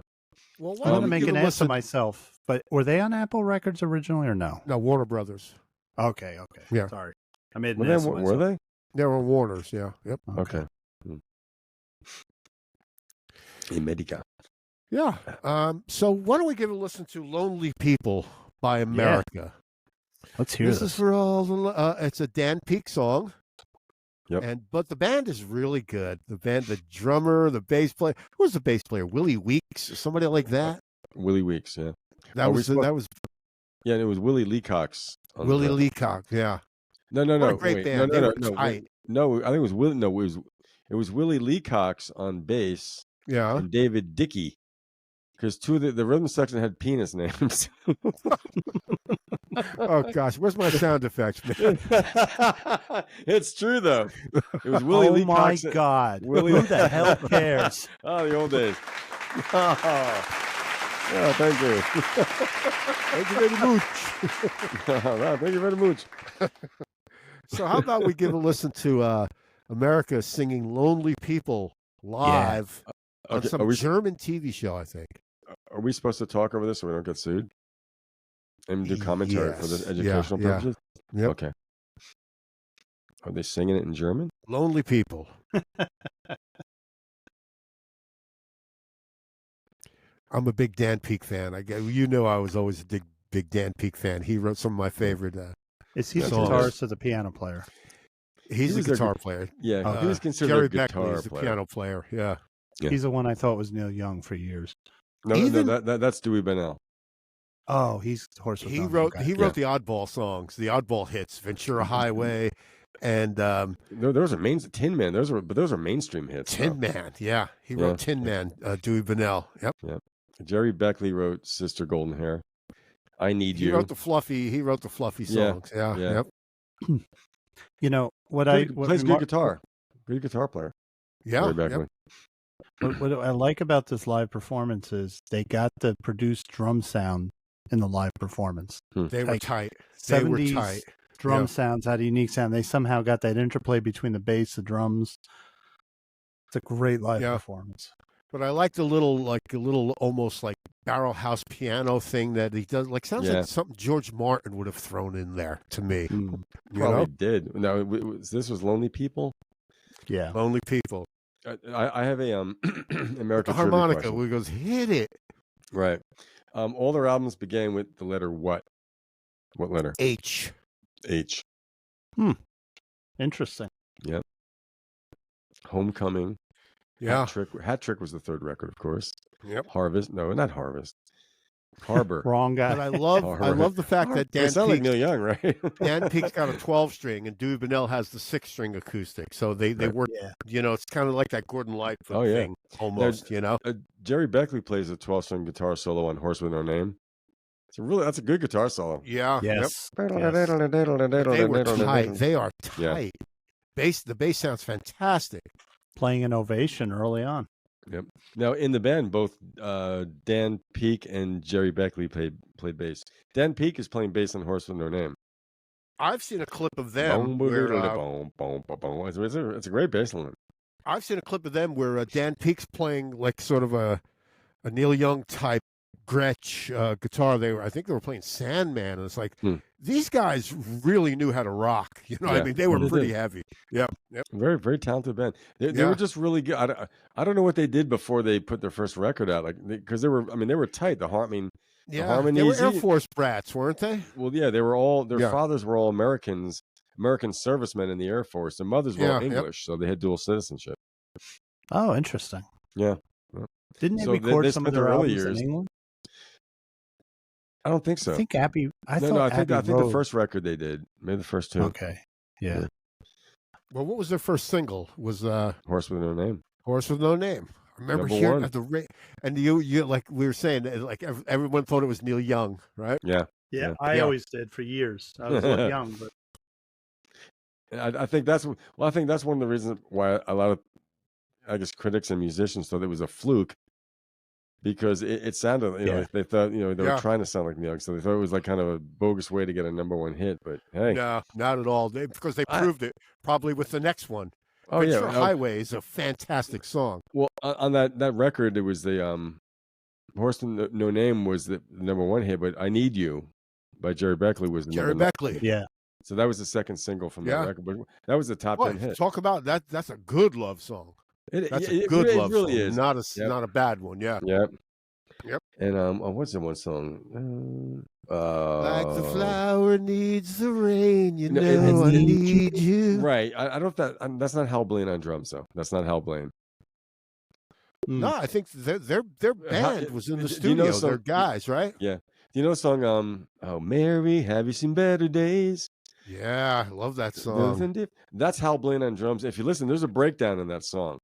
Well, I'm going to make an ass of myself. But were they on Apple Records originally or no? No, Warner Brothers. Okay. Yeah. Sorry, I made an ass of myself. Were they? They were Warners. Yeah. Yep. Okay. America. Yeah. So why don't we give a listen to "Lonely People" by America? Yeah. Let's hear this. This is for all the. It's a Dan Peek song. Yep. But the band is really good. The band, the drummer, the bass player. Who was the bass player? Willie Weeks or somebody like that. Willie Weeks. Yeah. That was. Yeah, and it was Willie Leacock's. Willie Leacock. Yeah. No. What a great band. No. I think it was Willie. No, it was Willie Leacock's on bass. Yeah. And David Dickey. Because two of the rhythm section had penis names. Oh gosh, where's my sound effects, man? It's true though. It was Willie Lee Cox. Oh my God! Who the hell cares? Oh, the old days. Oh, thank you. Thank you very much. Thank you very much. So how about we give a listen to America singing "Lonely People" live on some German TV show, I think. Are we supposed to talk over this so we don't get sued? And do commentary for the educational purposes? Yeah. Yep. Okay. Are they singing it in German? "Lonely People." I'm a big Dan Peek fan. You know I was always a big Dan Peek fan. He wrote some of my favorite Is he the songs. guitarist or the piano player? He's a guitar player. Yeah, he was considered Jerry a guitar Beckley is the player. piano player. Yeah. He's the one I thought was Neil Young for years. No, that's Dewey Bunnell. Oh, he's Horse with He No wrote Name. he wrote the oddball songs, the oddball hits, Ventura Highway, and those are Tin Man. Those are mainstream hits. Tin Man. Yeah, he wrote Tin Man. Dewey Bunnell. Yep. Yep. Jerry Beckley wrote Sister Golden Hair. I Need You. He wrote the fluffy songs. Yeah. Yep. You know what plays good guitar. Good guitar player. Yeah. Jerry Beckley. What I like about this live performance is they got the produced drum sound in the live performance. They were Like tight. 70s drum sounds had a unique sound. They somehow got that interplay between the bass, the drums. It's a great live performance. But I like a little almost like barrel house piano thing that he does. Like sounds like something George Martin would have thrown in there to me. Probably did. No, this was Lonely People. Yeah, Lonely People. I have a American harmonica where he goes, hit it. Right. All their albums began with the letter what? What letter? H. H. Interesting. Yep. Homecoming. Yeah. Hat Trick was the third record, of course. Yep. Harvest. No, not Harvest. Harbor. Wrong guy. But I love the fact that Dan Peek, like Neil Young, right? Dan Peek's got a 12-string and Dewey Bunnell has the 6-string acoustic. So they work, it's kind of like that Gordon Lightfoot thing almost, Jerry Beckley plays a 12-string guitar solo on Horse with No Name. That's a good guitar solo. Yeah. Yes. Yep. They were tight. They are tight. Yeah. The bass sounds fantastic. Playing an ovation early on. Yep. Now in the band, both Dan Peek and Jerry Beckley played bass. Dan Peek is playing bass on Horse with No Name. I've seen a clip of them. It's a great bass line. I've seen a clip of them where Dan Peek's playing like sort of a Neil Young type Gretsch guitar. I think they were playing Sandman, and it's like these guys really knew how to rock. I mean, they were pretty heavy. Yep. Very, very talented band. They were just really good. I don't know what they did before they put their first record out, because they were tight. The harmonies. They were Air Force brats, weren't they? Well, yeah, they were all. Their fathers were all American servicemen in the Air Force. Their mothers were all English, so they had dual citizenship. Oh, interesting. Yeah. Didn't they record some of their early years in England? I don't think so. I think Abby. I think the first record they did, maybe the first two. Okay. Yeah. Well, what was their first single? Was Horse with No Name. Horse with No Name. I remember hearing at and you like we were saying, like everyone thought it was Neil Young, right? Yeah. Yeah. I always did for years. I was young, but I think that's one of the reasons why a lot of, I guess, critics and musicians thought it was a fluke. Because it sounded, they thought, they were trying to sound like Neil Young, so they thought it was like kind of a bogus way to get a #1 hit. But hey, no, not at all. Because they proved it probably with the next one. Oh Ventura Highway is a fantastic song. Well, on that record, it was the Horse with No Name was the #1 hit, but I Need You by Jerry Beckley was the Jerry Beckley. Yeah. So that was the second single from that record, but that was the top 10 hit. Talk about that. That's a good love song. That's a good love really song. is. Not a bad one. Yeah. Yep. Yep. And what's the one song? Like the flower needs the rain, I need you. Right. I don't that's not Hal Blaine on drums though. That's not Hal Blaine. No, I think their band was in the studio. They're guys, right? Yeah. Do you know the song Oh Mary, have you seen better days? Yeah, I love that song. That's Hal Blaine on drums. If you listen, there's a breakdown in that song.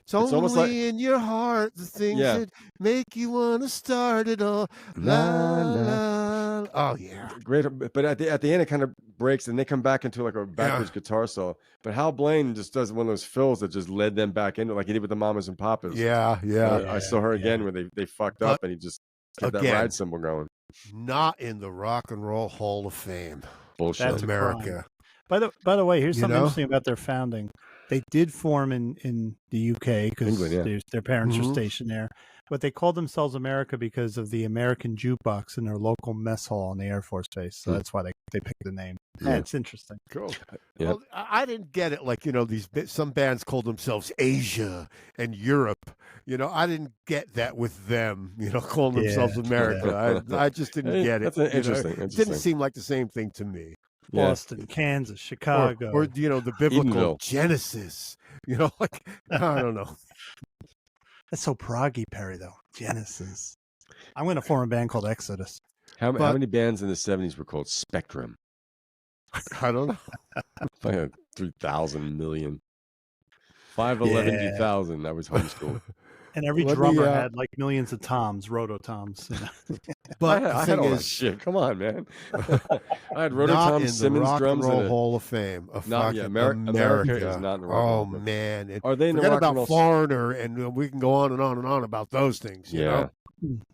It's only like, in your heart, the things that make you want to start it all. La, la. Oh, yeah. Great. But at the end, it kind of breaks, and they come back into like a backwards guitar solo. But Hal Blaine just does one of those fills that just led them back into, like he did with the Mamas and Papas. Yeah. I saw her again where they fucked up, and he just kept that ride cymbal going. Not in the Rock and Roll Hall of Fame. Bullshit. That's America. By the way, here's something interesting about their founding. They did form in the UK because their parents were stationed there. But they called themselves America because of the American jukebox in their local mess hall on the Air Force Base. So that's why they picked the name. Yeah, it's interesting. Cool. Yeah. Well, I didn't get it. Like, some bands called themselves Asia and Europe. I didn't get that with them, calling themselves America. Yeah. I just didn't get it. That's interesting. It didn't seem like the same thing to me. Boston, Kansas, Chicago. Or the biblical Edenville. Genesis. Like, I don't know. That's so proggy, Perry, though. Genesis. I'm going to form a band called Exodus. How many bands in the 70s were called Spectrum? I don't know. Like 3,000 million. 511 2000. That was homeschool. And every drummer had like millions of toms, rototoms. But I had all that shit. Come on, man. I had rototom, Simmons Rock drums. And Roll Hall of Fame. America is not in the Rock and Roll. Oh man! Are they in the Rock Rock and Roll? About Foreigner, and we can go on and on and on about those things. You know?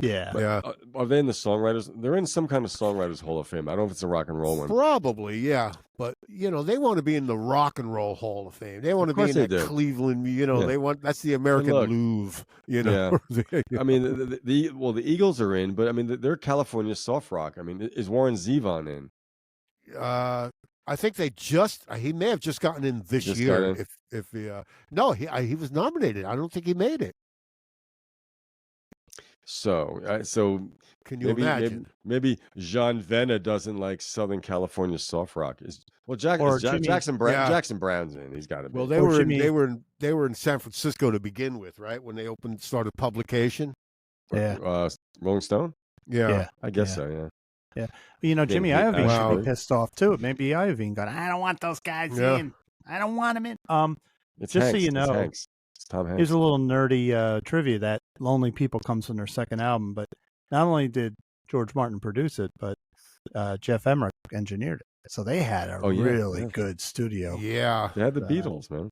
Yeah. Are they in the songwriters? They're in some kind of songwriters Hall of Fame. I don't know if it's a Rock and Roll one. Probably, yeah. But they want to be in the Rock and Roll Hall of Fame. They want to be in that Cleveland. They want that's the American Louvre. I mean, the Eagles are in, but I mean, they're California soft rock. I mean, is Warren Zevon in? I think he may have just gotten in this year. He was nominated. I don't think he made it. So can you imagine? Maybe Jean Vena doesn't like Southern California soft rock. Jackson Brown's in. He's got to be. Well, they were in San Francisco to begin with, right? When they started publication. Yeah. Rolling Stone. Yeah. I guess so. Yeah. Jimmy Iovine should be pissed off too. Maybe Iovine got. I don't want those guys in. I don't want them in. It's just Hanks. so you know. It's Tom Hanks. Here's a little nerdy trivia that Lonely People comes from their second album, but not only did George Martin produce it, but Jeff Emmerich engineered it. So they had a really good studio. Yeah. They had the Beatles, man.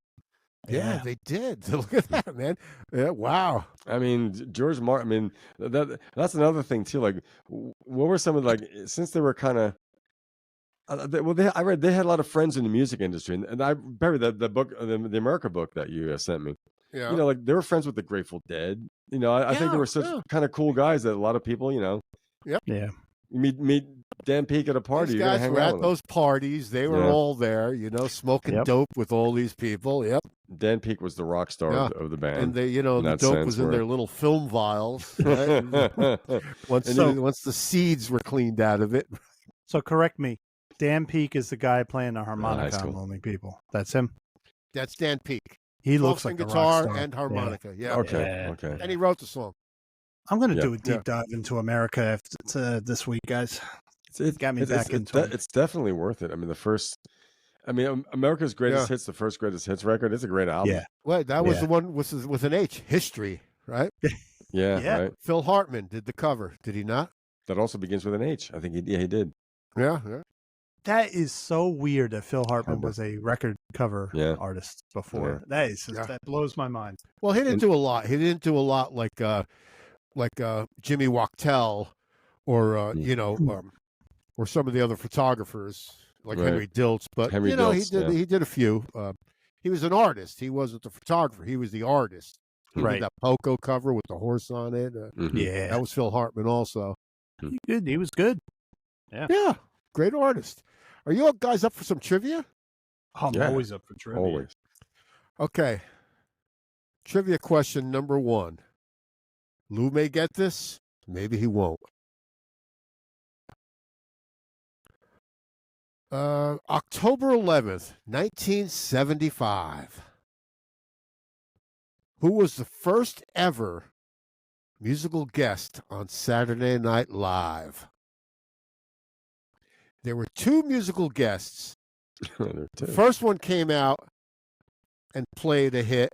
Yeah, they did. Look at that, man. Yeah, wow. I mean, George Martin, that's another thing too. Like, what were some of since they were kind of I read they had a lot of friends in the music industry, and I Barry the book, the America book that you sent me. Yeah, like they were friends with the Grateful Dead. I think they were such kind of cool guys that a lot of people, Yep. Yeah. You meet Dan Peake at a party. These guys were at those parties. They were all there, smoking dope with all these people. Yep. Dan Peake was the rock star of the band, and they, the dope was in their little film vials. Right? once the seeds were cleaned out of it. So correct me. Dan Peake is the guy playing the harmonica on Lonely People. That's him. That's Dan Peake. He looks like guitar a rock star. and harmonica. Yeah. Okay. And he wrote the song. I'm going to do a deep dive into America this week, guys. It got me back into it. It's definitely worth it. I mean, America's Greatest Hits, the first Greatest Hits record. It's a great album. Yeah. Wait, that was the one with an H. History, right? Yeah. Right. Phil Hartman did the cover. Did he not? That also begins with an H. I think he did. Yeah. That is so weird that Phil Hartman was a record cover artist before. Yeah. That blows my mind. Well, he didn't do a lot. He didn't do a lot like Jimmy Wachtel or or some of the other photographers like Henry Diltz. But he did a few. He was an artist. He wasn't the photographer. He was the artist. He did that Poco cover with the horse on it. Yeah, that was Phil Hartman also. He was good. Yeah, great artist. Are you guys up for some trivia? I'm always up for trivia. Always. Okay. Trivia question number 1. Lou may get this. Maybe he won't. October 11th, 1975. Who was the first ever musical guest on Saturday Night Live? There were 2 musical guests. The first one came out and played a hit.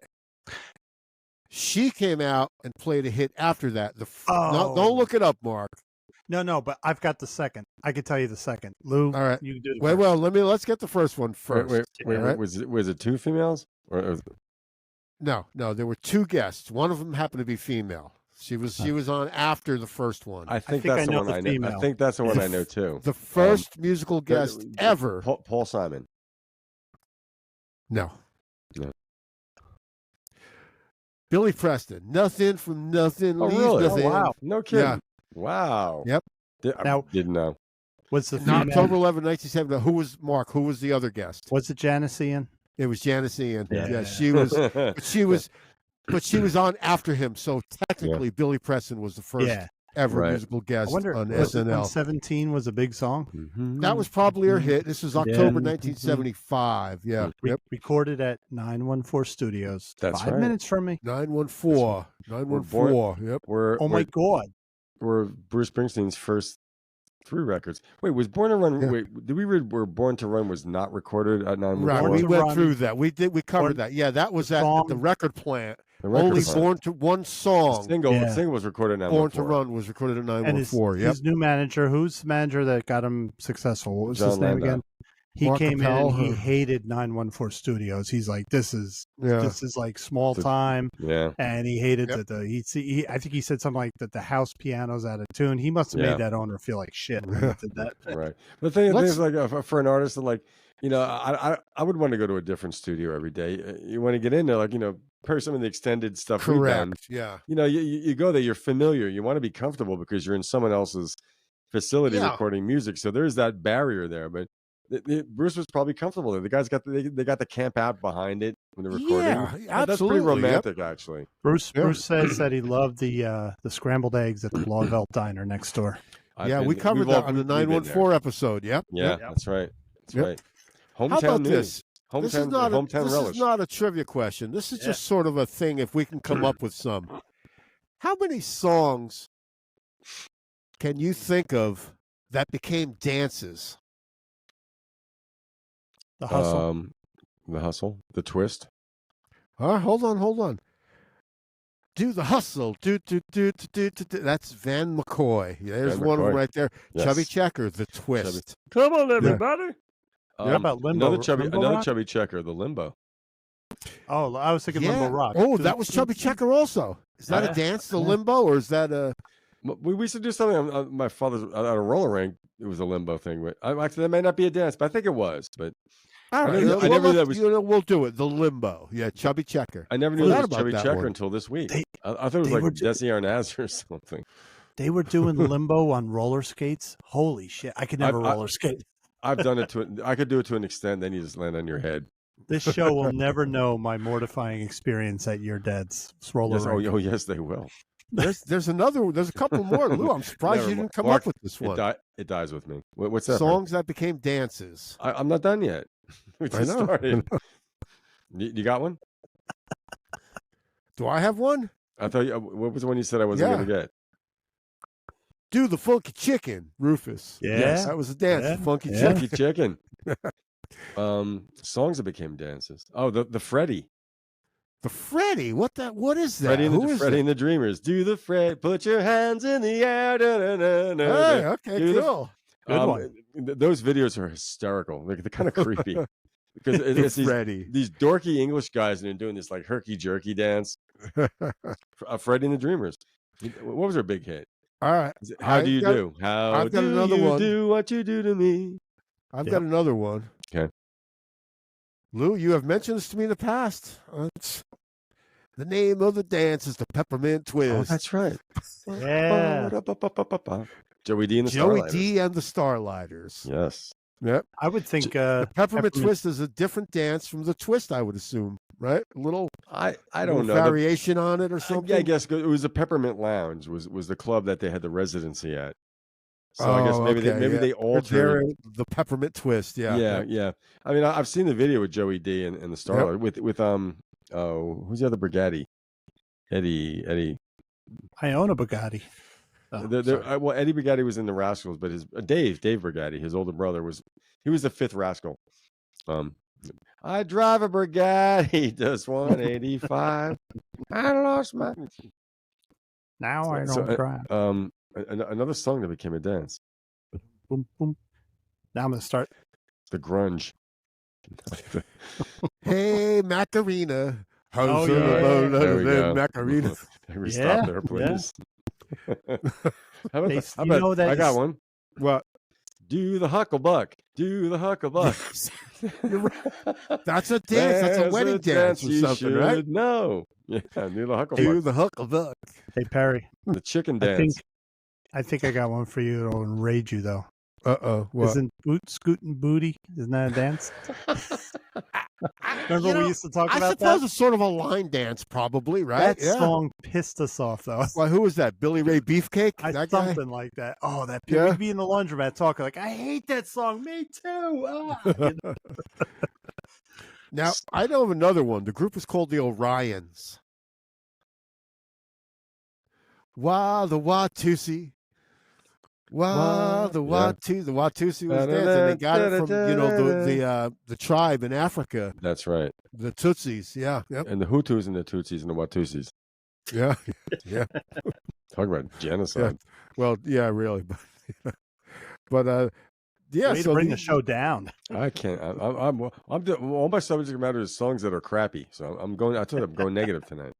She came out and played a hit after that. No, don't look it up, Mark. No, but I've got the second. I can tell you the second. Lou, all right. You can do the first. Well, let's get the first one first. Wait. Right? Was it 2 females? No, there were 2 guests. One of them happened to be female. She was on after the first one. I think that's the one I know. I think that's the one I know too. The first musical guest ever. Paul Simon. No. No. Billy Preston, nothing from nothing leaves really? nothing. Oh, wow. No kidding. Yeah. Wow. Yep. I didn't know. Was the October 11, 1970. Who was Mark? Who was the other guest? Was it Janice Ian? It was Janice Ian. Yeah. She was. But she was on after him. So technically, Billy Preston was the first ever musical guest on SNL. 17 was a big song. Mm-hmm. That was probably her hit. This was October 1975. Yeah. Recorded at 914 Studios. That's 5 minutes from me. 914. 914. Yep. Oh my God. We're Bruce Springsteen's first 3 records. Wait, was Born to Run? Yeah. Wait, did we read where Born to Run was not recorded at 914? Right, we went through that. We covered that. Yeah, that was at the record plant. Only Born to one song. The single was recorded at 914. Born to Run was recorded at 914. His new manager, who's the manager that got him successful? What was his name again? He Mark came Capel, in and he hated 914 Studios. He's like, this is like small time. Yeah. And he hated that I think he said something like that the house piano's out of tune. He must have made that owner feel like shit when he did that. Right. The thing is, like, for an artist that, like, you know, I would want to go to a different studio every day. You want to get in there, like, you know, per some of the extended stuff. Correct. Yeah. You know, you go there, you're familiar. You want to be comfortable because you're in someone else's facility recording music. So there's that barrier there. But Bruce was probably comfortable there. The guys got they got the camp out behind it when they're recording. Yeah, absolutely. That's pretty romantic, actually. Bruce says that he loved the scrambled eggs at the Blauvelt Diner next door. We covered that on the 914 episode. Yep. Yeah, that's right. That's right. Hometown How about news. this? This is not Relish. is not a trivia question. This is just sort of a thing if we can come up with some. How many songs can you think of that became dances? The Hustle. The Hustle. The Twist. Hold on. Do the Hustle. Do. That's Van McCoy. There's one of them right there. Yes. Chubby Checker, The Twist. Come on, everybody. How about Limbo? Another Chubby Checker, The Limbo. Oh, I was thinking Limbo Rock. Oh, that was Chubby Checker also. Is that a dance, the Limbo, or is that a... We used to do something on my father's at a roller rink. It was a Limbo thing. Actually, that may not be a dance, but I think it was. But all right, I never knew that was... we'll do it. The Limbo. Yeah, Chubby Checker. I never knew that was Chubby Checker until this week. I thought it was like Desi Arnaz or something. They were doing Limbo on roller skates. Holy shit. I could never roller skate. I've done it I could do it to an extent, then you just land on your head. This show will never know my mortifying experience at your dad's roller rink. Oh, yes, they will. There's a couple more, Lou. I'm surprised you didn't come up with this one. It dies with me. What's that? Songs that became dances. I'm not done yet. We just started. You got one? Do I have one? I thought what was the one you said I wasn't going to get? Do the Funky Chicken, Rufus. Yeah. Yes, that was a dance. The Funky Chicken. Funky Chicken. Songs that became dances. Oh, the Freddie. The Freddie? What is that? Freddie and the Dreamers. Do the Fred, put your hands in the air. Hey, okay, cool. Good one. Those videos are hysterical. They're kind of creepy. Because it's these dorky English guys and they're doing this like herky-jerky dance. Freddie and the Dreamers. What was their big hit? All right. How do you do? How do you do what you do to me? I've got another one. Okay. Lou, you have mentioned this to me in the past. The name of the dance is the Peppermint Twist. Oh, that's right. Yeah. Joey D and the Starlighters. Yes. Yep. I would think the Peppermint Twist is a different dance from the Twist, I would assume, right? A little I don't know variation on it or something. I guess it was a Peppermint Lounge was the club that they had the residency at. So I guess maybe they altered the Peppermint Twist. Yeah. I mean, I've seen the video with Joey D and the Starlight with who's the other Brigatti? Eddie. I own a Bugatti. Well, Eddie Brigatti was in the Rascals, but his Dave Brigatti, his older brother, was the fifth Rascal. I drive a Brigatti, just 185. I lost my. Now I don't drive. Another song that became a dance. Boom, boom. Now I'm gonna start the grunge. Hey, Macarena. Macarena. We stop there, please. Yeah. How about I got one. What? Do the hucklebuck. Do the hucklebuck. You're right. That's a dance. That's a wedding dance or something, right? No. Yeah, do the hucklebuck. Do the hucklebuck. Hey, Perry. The chicken dance. I think I got one for you. It'll enrage you, though. What? Isn't scooting booty? Isn't that a dance? Remember we used to talk about that? I suppose it's sort of a line dance, probably, right? That song pissed us off, though. Well, who was that? Billy Ray Beefcake? That guy? Something like that. Oh, that we'd be in the laundromat talking like, I hate that song. Me too. Ah. Now, I know of another one. The group is called the Orions. The Watusi. The Watusi was dancing. They got it from the tribe in Africa. That's right. The Tutsis, yeah, yep. And the Hutus and the Tutsis and the Watusis. Yeah. Talk about genocide. Yeah. Well, yeah, really, but yeah. Way to bring the show down. I can't. I'm all my subject matter is songs that are crappy. So I'm going. I told you I'm going negative tonight.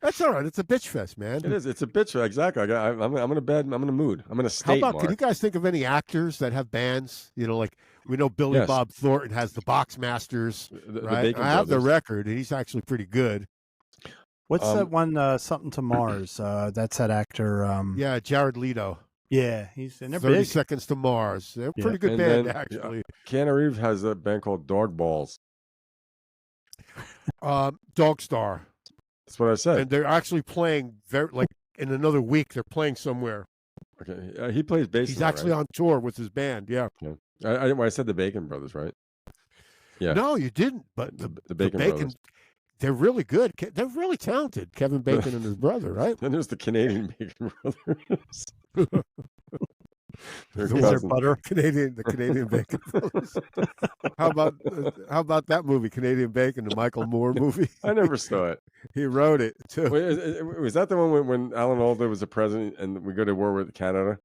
That's all right. It's a bitch fest, man. It is. It's a bitch fest. Exactly. I'm in a mood. I'm in a state. How about? Can you guys think of any actors that have bands? You know, like we know Billy Bob Thornton has the Boxmasters. Right. I have the record, and he's actually pretty good. What's that one? Something to Mars. That's that actor. Yeah, Jared Leto. Yeah, he's in 30 Seconds to Mars. They're a pretty good band, actually. Keanu Reeves has a band called Dog Balls. Dog Star. That's what I said. And they're actually playing in another week. They're playing somewhere. Okay, he plays bass. He's actually on tour with his band. Yeah. I said the Bacon Brothers, right? Yeah. No, you didn't. But the Bacon Brothers. They're really good. They're really talented. Kevin Bacon and his brother, right? Then there's the Canadian Bacon Brothers. Butter. The Canadian Bacon Brothers. How about that movie, Canadian Bacon, the Michael Moore movie? I never saw it. He wrote it too. Wait, was that the one when Alan Alda was the president and we go to war with Canada?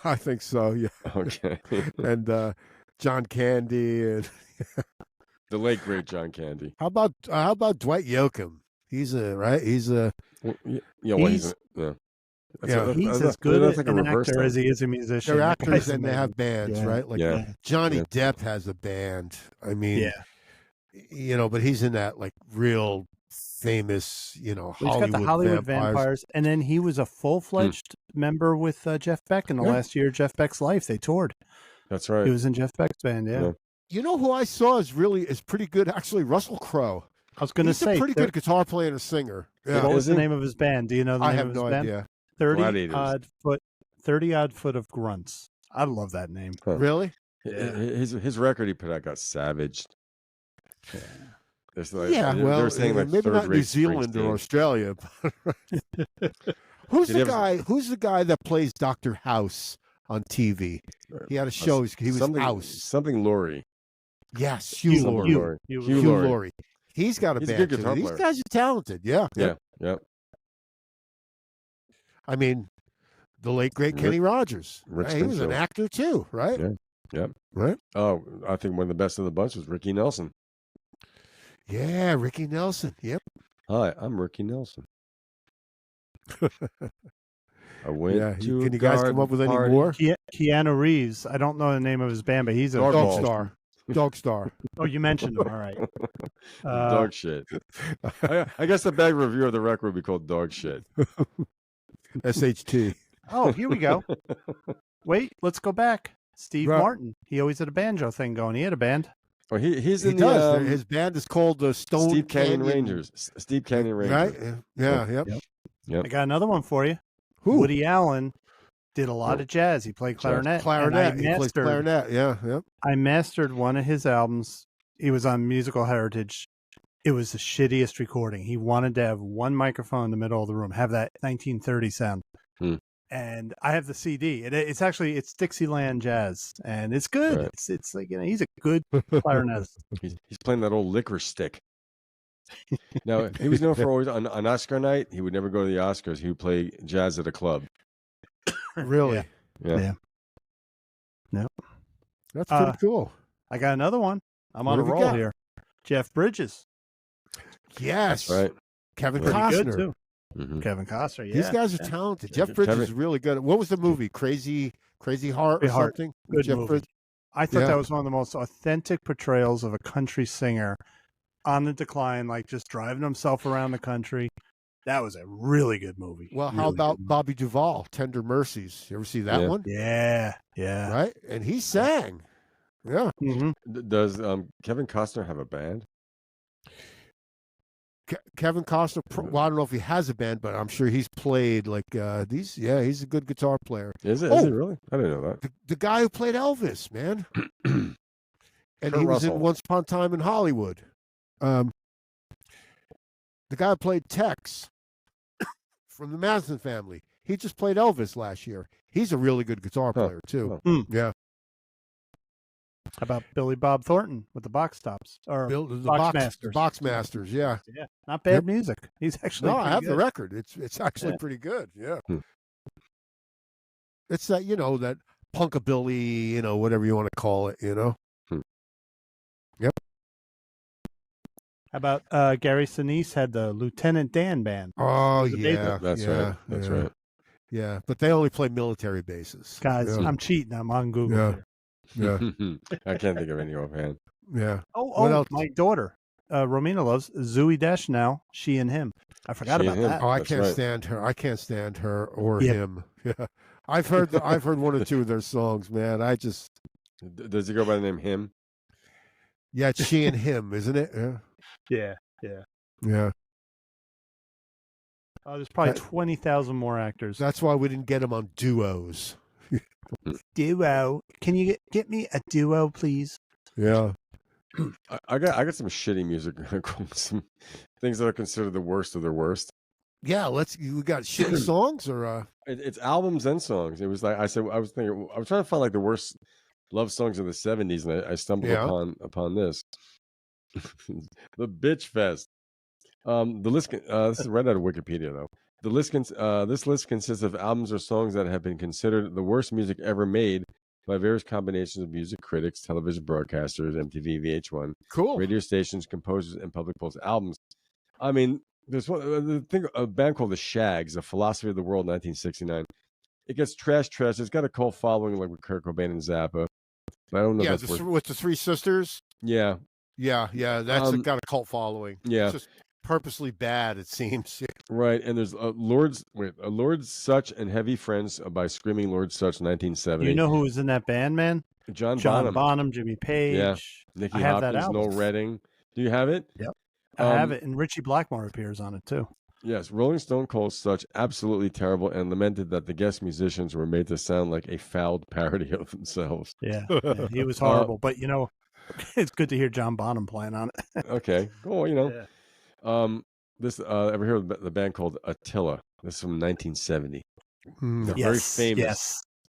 I think so. Yeah. Okay. And John Candy and the late great John Candy. How about Dwight Yoakam? He's he's as good an actor as he is a musician. They're actors and they have bands, right? Like Johnny Depp has a band. I mean, but he's in that like real famous, Hollywood. He's got the Hollywood Vampires, and then he was a full-fledged member with Jeff Beck in the last year of Jeff Beck's life. They toured. That's right. He was in Jeff Beck's band. Yeah. You know who I saw is pretty good, actually? Russell Crowe. I was going to say he's a pretty good guitar player and singer. Yeah. What was the name of his band? Do you know the name of his band? I have no idea. 30 Odd Foot of Grunts. I love that name. Huh. Really? Yeah. His record he put out got savaged. Yeah. They're saying like maybe not New Zealand or Australia. Who's the guy that plays Dr. House on TV? He had a show. He was House. Something Laurie. Yes, Hugh Laurie. Hugh Laurie. He's got a band. A good guitar player. These guys are talented. Yeah. I mean, the late great Kenny Rogers. He was an actor too, right? Yeah. Right. Oh, I think one of the best of the bunch was Ricky Nelson. Yeah, Ricky Nelson. Yep. Hi, I'm Ricky Nelson. I went to Can you guys come up with any more? Keanu Reeves. I don't know the name of his band, but he's a Dog Star. Dog Star. Oh, you mentioned him. All right. Dog shit. I guess the bag review of the record would be called Dog Shit. SHT. Oh, here we go. Wait, let's go back. Steve Martin. He always had a banjo thing going. He had a band. Oh, he does. His band is called the Stone Steve Canyon Rangers. Steve Canyon Rangers. Right? Yeah. Yep. I got another one for you. Who? Woody Allen did a lot of jazz. He played clarinet. He plays clarinet. Yeah. Yep. I mastered one of his albums. He was on Musical Heritage. It was the shittiest recording. He wanted to have one microphone in the middle of the room, have that 1930 sound. And I have the CD. It's Dixieland Jazz, and it's good. Right. It's like he's a good clarinetist. He's playing that old licorice stick. Now he was known for always on Oscar night. He would never go to the Oscars. He would play jazz at a club. Really? Yeah. No, that's pretty cool. I got another one. I'm on a roll here. Jeff Bridges. Yes, that's right. Kevin Costner too. Mm-hmm. Kevin Costner. Yeah, these guys are talented. Jeff Bridges is really good. What was the movie? Crazy Crazy Heart or something. Good Jeff movie. Bridges. I thought that was one of the most authentic portrayals of a country singer on the decline, like just driving himself around the country. That was a really good movie. Well, how about Bobby Duvall, Tender Mercies? You ever see that one? Yeah. Right? And he sang. Yeah. Mm-hmm. Does Kevin Costner have a band? Kevin Costner, well, I don't know if he has a band, but I'm sure he's played like these. Yeah, he's a good guitar player. Is he really? I didn't know that. The guy who played Elvis, man. And Kurt he was Russell. in Once Upon a Time in Hollywood. The guy who played Tex from the Madison Family. He just played Elvis last year. He's a really good guitar player, too. Yeah. How about Billy Bob Thornton with the box tops? Or the Box Masters, yeah. Yeah. Not bad music. He's actually I have good. the record. It's actually pretty good, yeah. It's that, that punkabilly, whatever you want to call it, Yep. How about Gary Sinise had the Lieutenant Dan band? Oh, yeah. That's right. That's right. Yeah, but they only play military bases. Guys, I'm cheating. I'm on Google. Yeah. I can't think of any offhand. Yeah. Oh, my daughter, Romina loves Zooey Deschanel, She and Him. I forgot about that. Oh, I can't stand her. I can't stand her or him. Yeah. I've heard one or two of their songs, man. I just Does he go by the name Him? Yeah, it's She and Him, isn't it? Yeah. Yeah. Oh, there's probably 20,000 more actors. That's why we didn't get him on duos. Duo. Can you get me a duo, please? Yeah. I got some shitty music. Some things that are considered the worst of the worst. Yeah, we got shitty songs or it's albums and songs. It was like I was trying to find like the worst love songs of the 70s, and I stumbled upon this. The Bitch Fest. The list. This is right out of Wikipedia, though. This list consists of albums or songs that have been considered the worst music ever made by various combinations of music critics, television broadcasters, MTV, VH1, radio stations, composers, and public polls. Albums. I mean, there's a band called the Shags, A Philosophy of the World, 1969. It gets trashed. It's got a cult following, like with Kurt Cobain and Zappa. But I don't know. Yeah, with the Three Sisters. Yeah. That's got a cult following. Yeah. It's just purposely bad, it seems. Right, and there's Lord Such and Heavy Friends by Screaming Lord Such, 1970. You know who was in that band, man? John Bonham, Jimmy Page. Yeah, Nicky Hopkins, Noel Redding. Do you have it? Yep, I have it, and Richie Blackmore appears on it too. Yes, Rolling Stone called Such absolutely terrible and lamented that the guest musicians were made to sound like a fouled parody of themselves. Yeah, he was horrible, but it's good to hear John Bonham playing on it. Okay, cool. Yeah. This ever hear of the band called Attila? This is from 1970.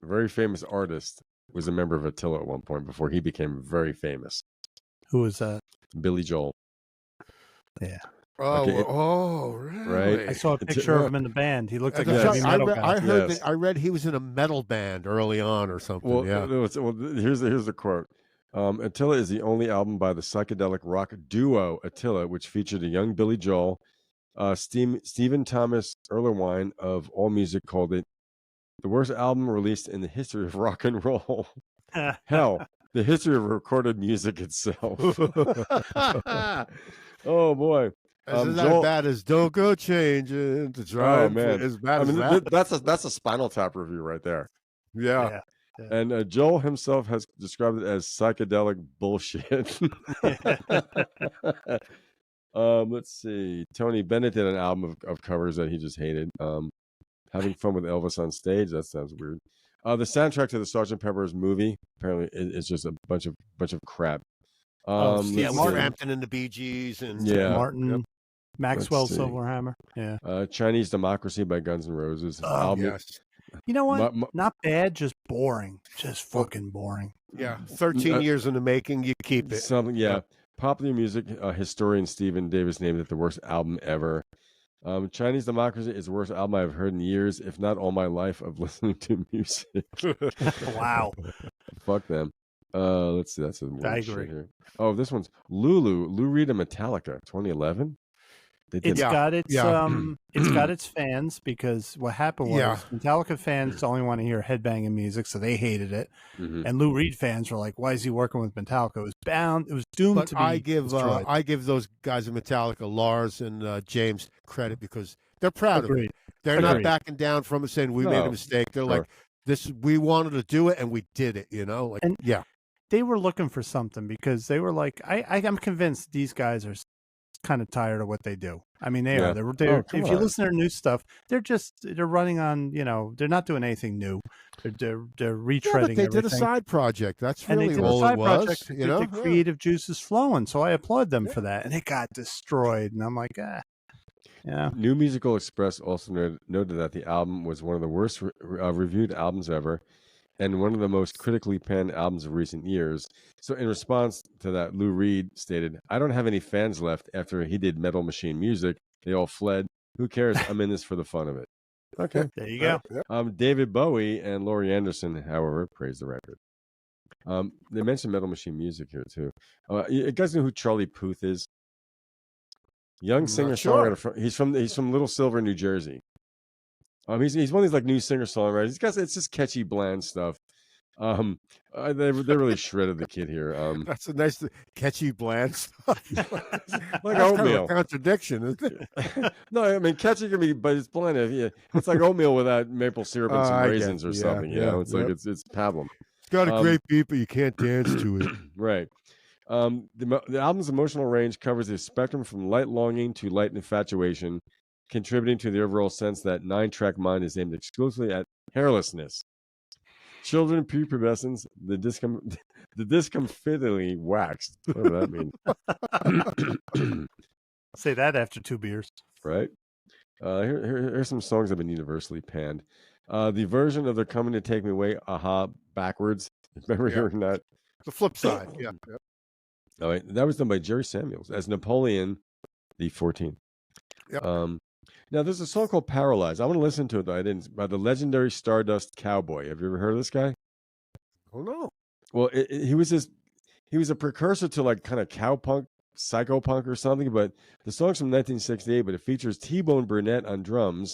Very famous artist was a member of Attila at one point before he became very famous. Who was that? Billy Joel. Yeah. Really? Right. I saw a picture of him in the band. He looked like a heavy metal guy. I read he was in a metal band early on or something. Well, here's the quote. Attila is the only album by the psychedelic rock duo Attila, which featured a young Billy Joel. Stephen Thomas Erlewine of AllMusic called it the worst album released in the history of rock and roll. Hell, the history of recorded music itself. Oh boy. Is that bad as Don't Go Changing to Try? Oh man, as bad as that? That's a Spinal Tap review right there. Yeah. And Joel himself has described it as psychedelic bullshit. Let's see. Tony Bennett did an album of covers that he just hated. Having fun with Elvis on stage. That sounds weird. The soundtrack to the Sgt. Pepper's movie apparently is just a bunch of crap. Frampton and the Bee Gees and Martin, Maxwell Silverhammer. Yeah. Chinese Democracy by Guns N' Roses. Yes. You know what? Not bad, just boring. Just fucking boring. Yeah. 13 years in the making, you keep it. Popular music historian Stephen Davis named it the worst album ever. Chinese Democracy is the worst album I've heard in years, if not all my life of listening to music. Wow. Fuck them. Let's see. That's a I agree. here. Oh, this one's Lou Reed and Metallica, 2011. It's got its fans, because what happened was Metallica fans only want to hear headbanging music, so they hated it. Mm-hmm. And Lou Reed fans were like, "Why is he working with Metallica?" It was doomed to be destroyed. I give those guys in Metallica, Lars and James, credit because they're proud of it. They're not backing down from it, saying we made a mistake. They're like, "This, we wanted to do it, and we did it." You know, like they were looking for something, because they were like, I'm convinced these guys are kind of tired of what they do. I mean, they are. They're if you listen to their new stuff, they're running on, they're not doing anything new. They're retreading but they everything. did a side project. That's and really they did all a side it was. Project, the creative juice is flowing, so I applaud them for that. And it got destroyed, and I'm like, yeah. New Musical Express also noted that the album was one of the worst reviewed albums ever, and one of the most critically panned albums of recent years. So in response to that, Lou Reed stated, "I don't have any fans left after he did Metal Machine Music. They all fled. Who cares? I'm in this for the fun of it." Okay. There you go. David Bowie and Laurie Anderson, however, praised the record. They mentioned Metal Machine Music here, too. You guys know who Charlie Puth is? Young singer-songwriter. He's from Little Silver, New Jersey. He's one of these like new singer-songwriters. It's just catchy, bland stuff. They really shredded the kid here. That's a nice, catchy, bland stuff. Like oatmeal. Kind of a contradiction, isn't it? No, I mean catchy can be, but it's bland. It's like oatmeal without maple syrup and some raisins or something. You know, it's like it's pablum. It's got a great beat, but you can't dance to it. Right. The album's emotional range covers the spectrum from light longing to light infatuation, contributing to the overall sense that 9-track mind is aimed exclusively at hairlessness. Children, prepubescence, the discomfittingly waxed. What does that mean? Say that after 2 beers. Right. Here's some songs that have been universally panned. The version of They're Coming to Take Me Away, Aha, backwards. Remember hearing that? The flip side. Yeah. All right. That was done by Jerry Samuels as Napoleon the 14th. Yep. Now, there's a song called Paralyzed. I want to listen to it, though. I didn't. By the legendary Stardust Cowboy. Have you ever heard of this guy? Oh, no. Well, he was a precursor to like kind of cowpunk, psychopunk or something, but the song's from 1968, but it features T-Bone Burnett on drums,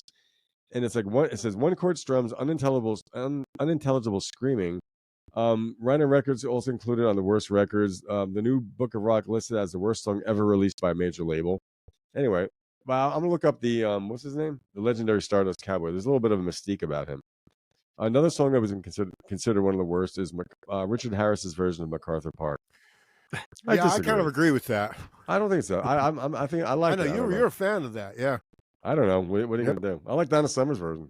and it's like it says one chord strums, unintelligible screaming. Rhino Records also included on the worst records. The new Book of Rock listed as the worst song ever released by a major label. Anyway. Well, I'm gonna look up the what's his name? The legendary Stardust Cowboy. There's a little bit of a mystique about him. Another song that was considered one of the worst is Richard Harris's version of MacArthur Park. I kind of agree with that. I don't think so. I think I like. I know you're a fan of that. Yeah. I don't know. What are you gonna do? I like Donna Summer's version.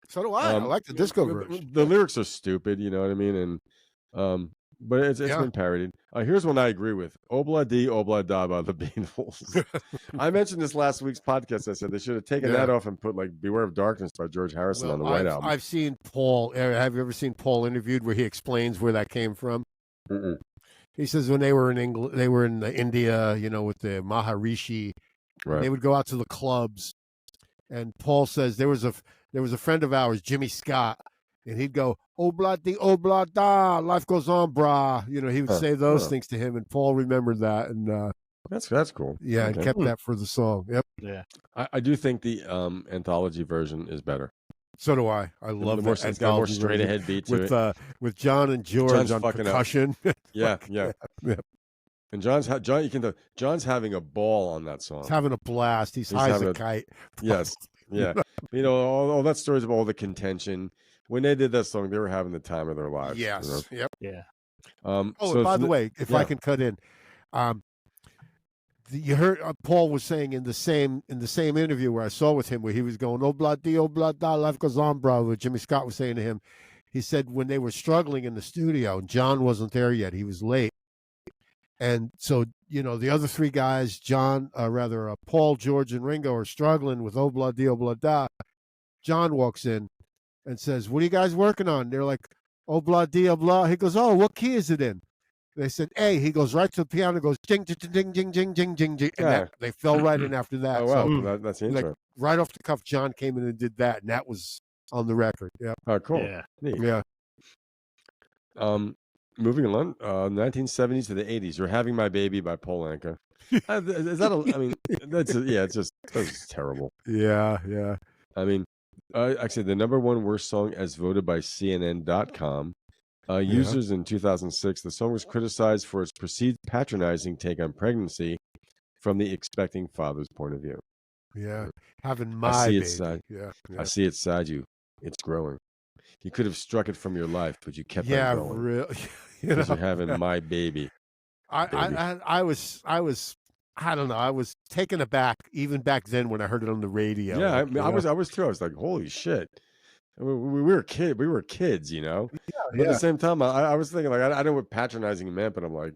So do I. I like the disco version. The lyrics are stupid. You know what I mean? And but it's been parodied. Here's one I agree with. Obla Di, Obla Da by the Beatles. I mentioned this last week's podcast. I said they should have taken that off and put like Beware of Darkness by George Harrison on the White Album. I've seen Paul. Have you ever seen Paul interviewed where he explains where that came from? Mm-mm. He says when they were in England, they were in India, with the Maharishi. Right. They would go out to the clubs, and Paul says there was a friend of ours, Jimmy Scott. And he'd go, "Obla di, obla da, life goes on, brah." He would say those things to him, and Paul remembered that, and that's cool. Yeah, and kept that for the song. Yep. Yeah, I do think the anthology version is better. So do I. I love that. It's got more straight ahead beat to it. With John and George on percussion. Yeah. And John's having a ball on that song. He's having a blast. He's high as a kite. Yes. Yeah. All that stories of all the contention. When they did that song, they were having the time of their lives. Yes. Yep. Yeah. By the way, if I can cut in, you heard Paul was saying in the same interview where I saw with him, where he was going, "Obla di, obla da, life goes on, bro." Jimmy Scott was saying to him, he said when they were struggling in the studio, John wasn't there yet; he was late, and so the other 3 guys, Paul, George, and Ringo, are struggling with "Obla di, obla da." John walks in and says, "What are you guys working on?" They're like, "Obla di, blah." He goes, "Oh, what key is it in?" They said, "A." He goes right to the piano and goes, "Ding, ding, ding, ding, ding, ding, ding, ding." And they fell right in after that. Oh, wow. So, that's interesting. Right off the cuff, John came in and did that, and that was on the record. Yeah. Oh, cool. Yeah. Neat. Yeah. Moving along, 1970s to the 80s. You're Having My Baby by Paul Anka. Is that I mean, it's just terrible. Yeah. I mean, actually, the number one worst song as voted by CNN.com. Users in 2006, the song was criticized for its perceived patronizing take on pregnancy from the expecting father's point of view. Yeah, having my baby. Yeah. I see it inside you. It's growing. You could have struck it from your life, but you kept on going. Really. Because you're having my baby. I was I don't know. I was taken aback even back then when I heard it on the radio. Yeah, I was too. I was like, holy shit. We were kids, you know. But at the same time, I was thinking like I know what patronizing meant, but I'm like,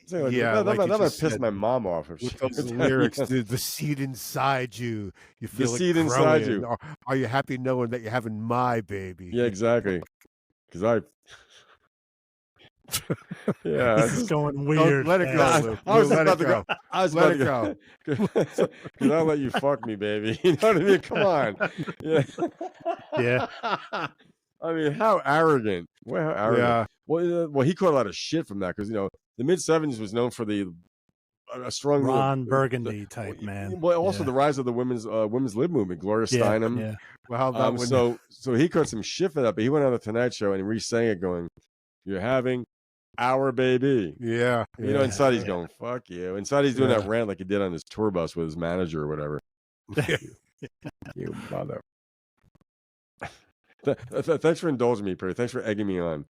that might piss my mom off. With those lyrics, the seed inside you, you feel the it seed growing. inside you. Are you happy knowing that you're having my baby? Yeah, exactly. Because this is going weird. Let it go, Lou. I was let about it to go. I was let about it to go. Because I'll let you fuck me, baby. You know what I mean? Come on. Yeah. I mean, how arrogant. Well, how arrogant. Yeah. Well, he caught a lot of shit from that because, the mid-'70s was known for a strong Ron Burgundy type man. Well, also the rise of the women's lib movement, Gloria Steinem. Yeah. Well, how about so he caught some shit for that, but he went on the Tonight Show and re-sang it, going, "You're having our baby." Yeah. Inside he's going, "Fuck you." Inside he's doing that rant like he did on his tour bus with his manager or whatever. You mother. Thanks for indulging me, Perry. Thanks for egging me on.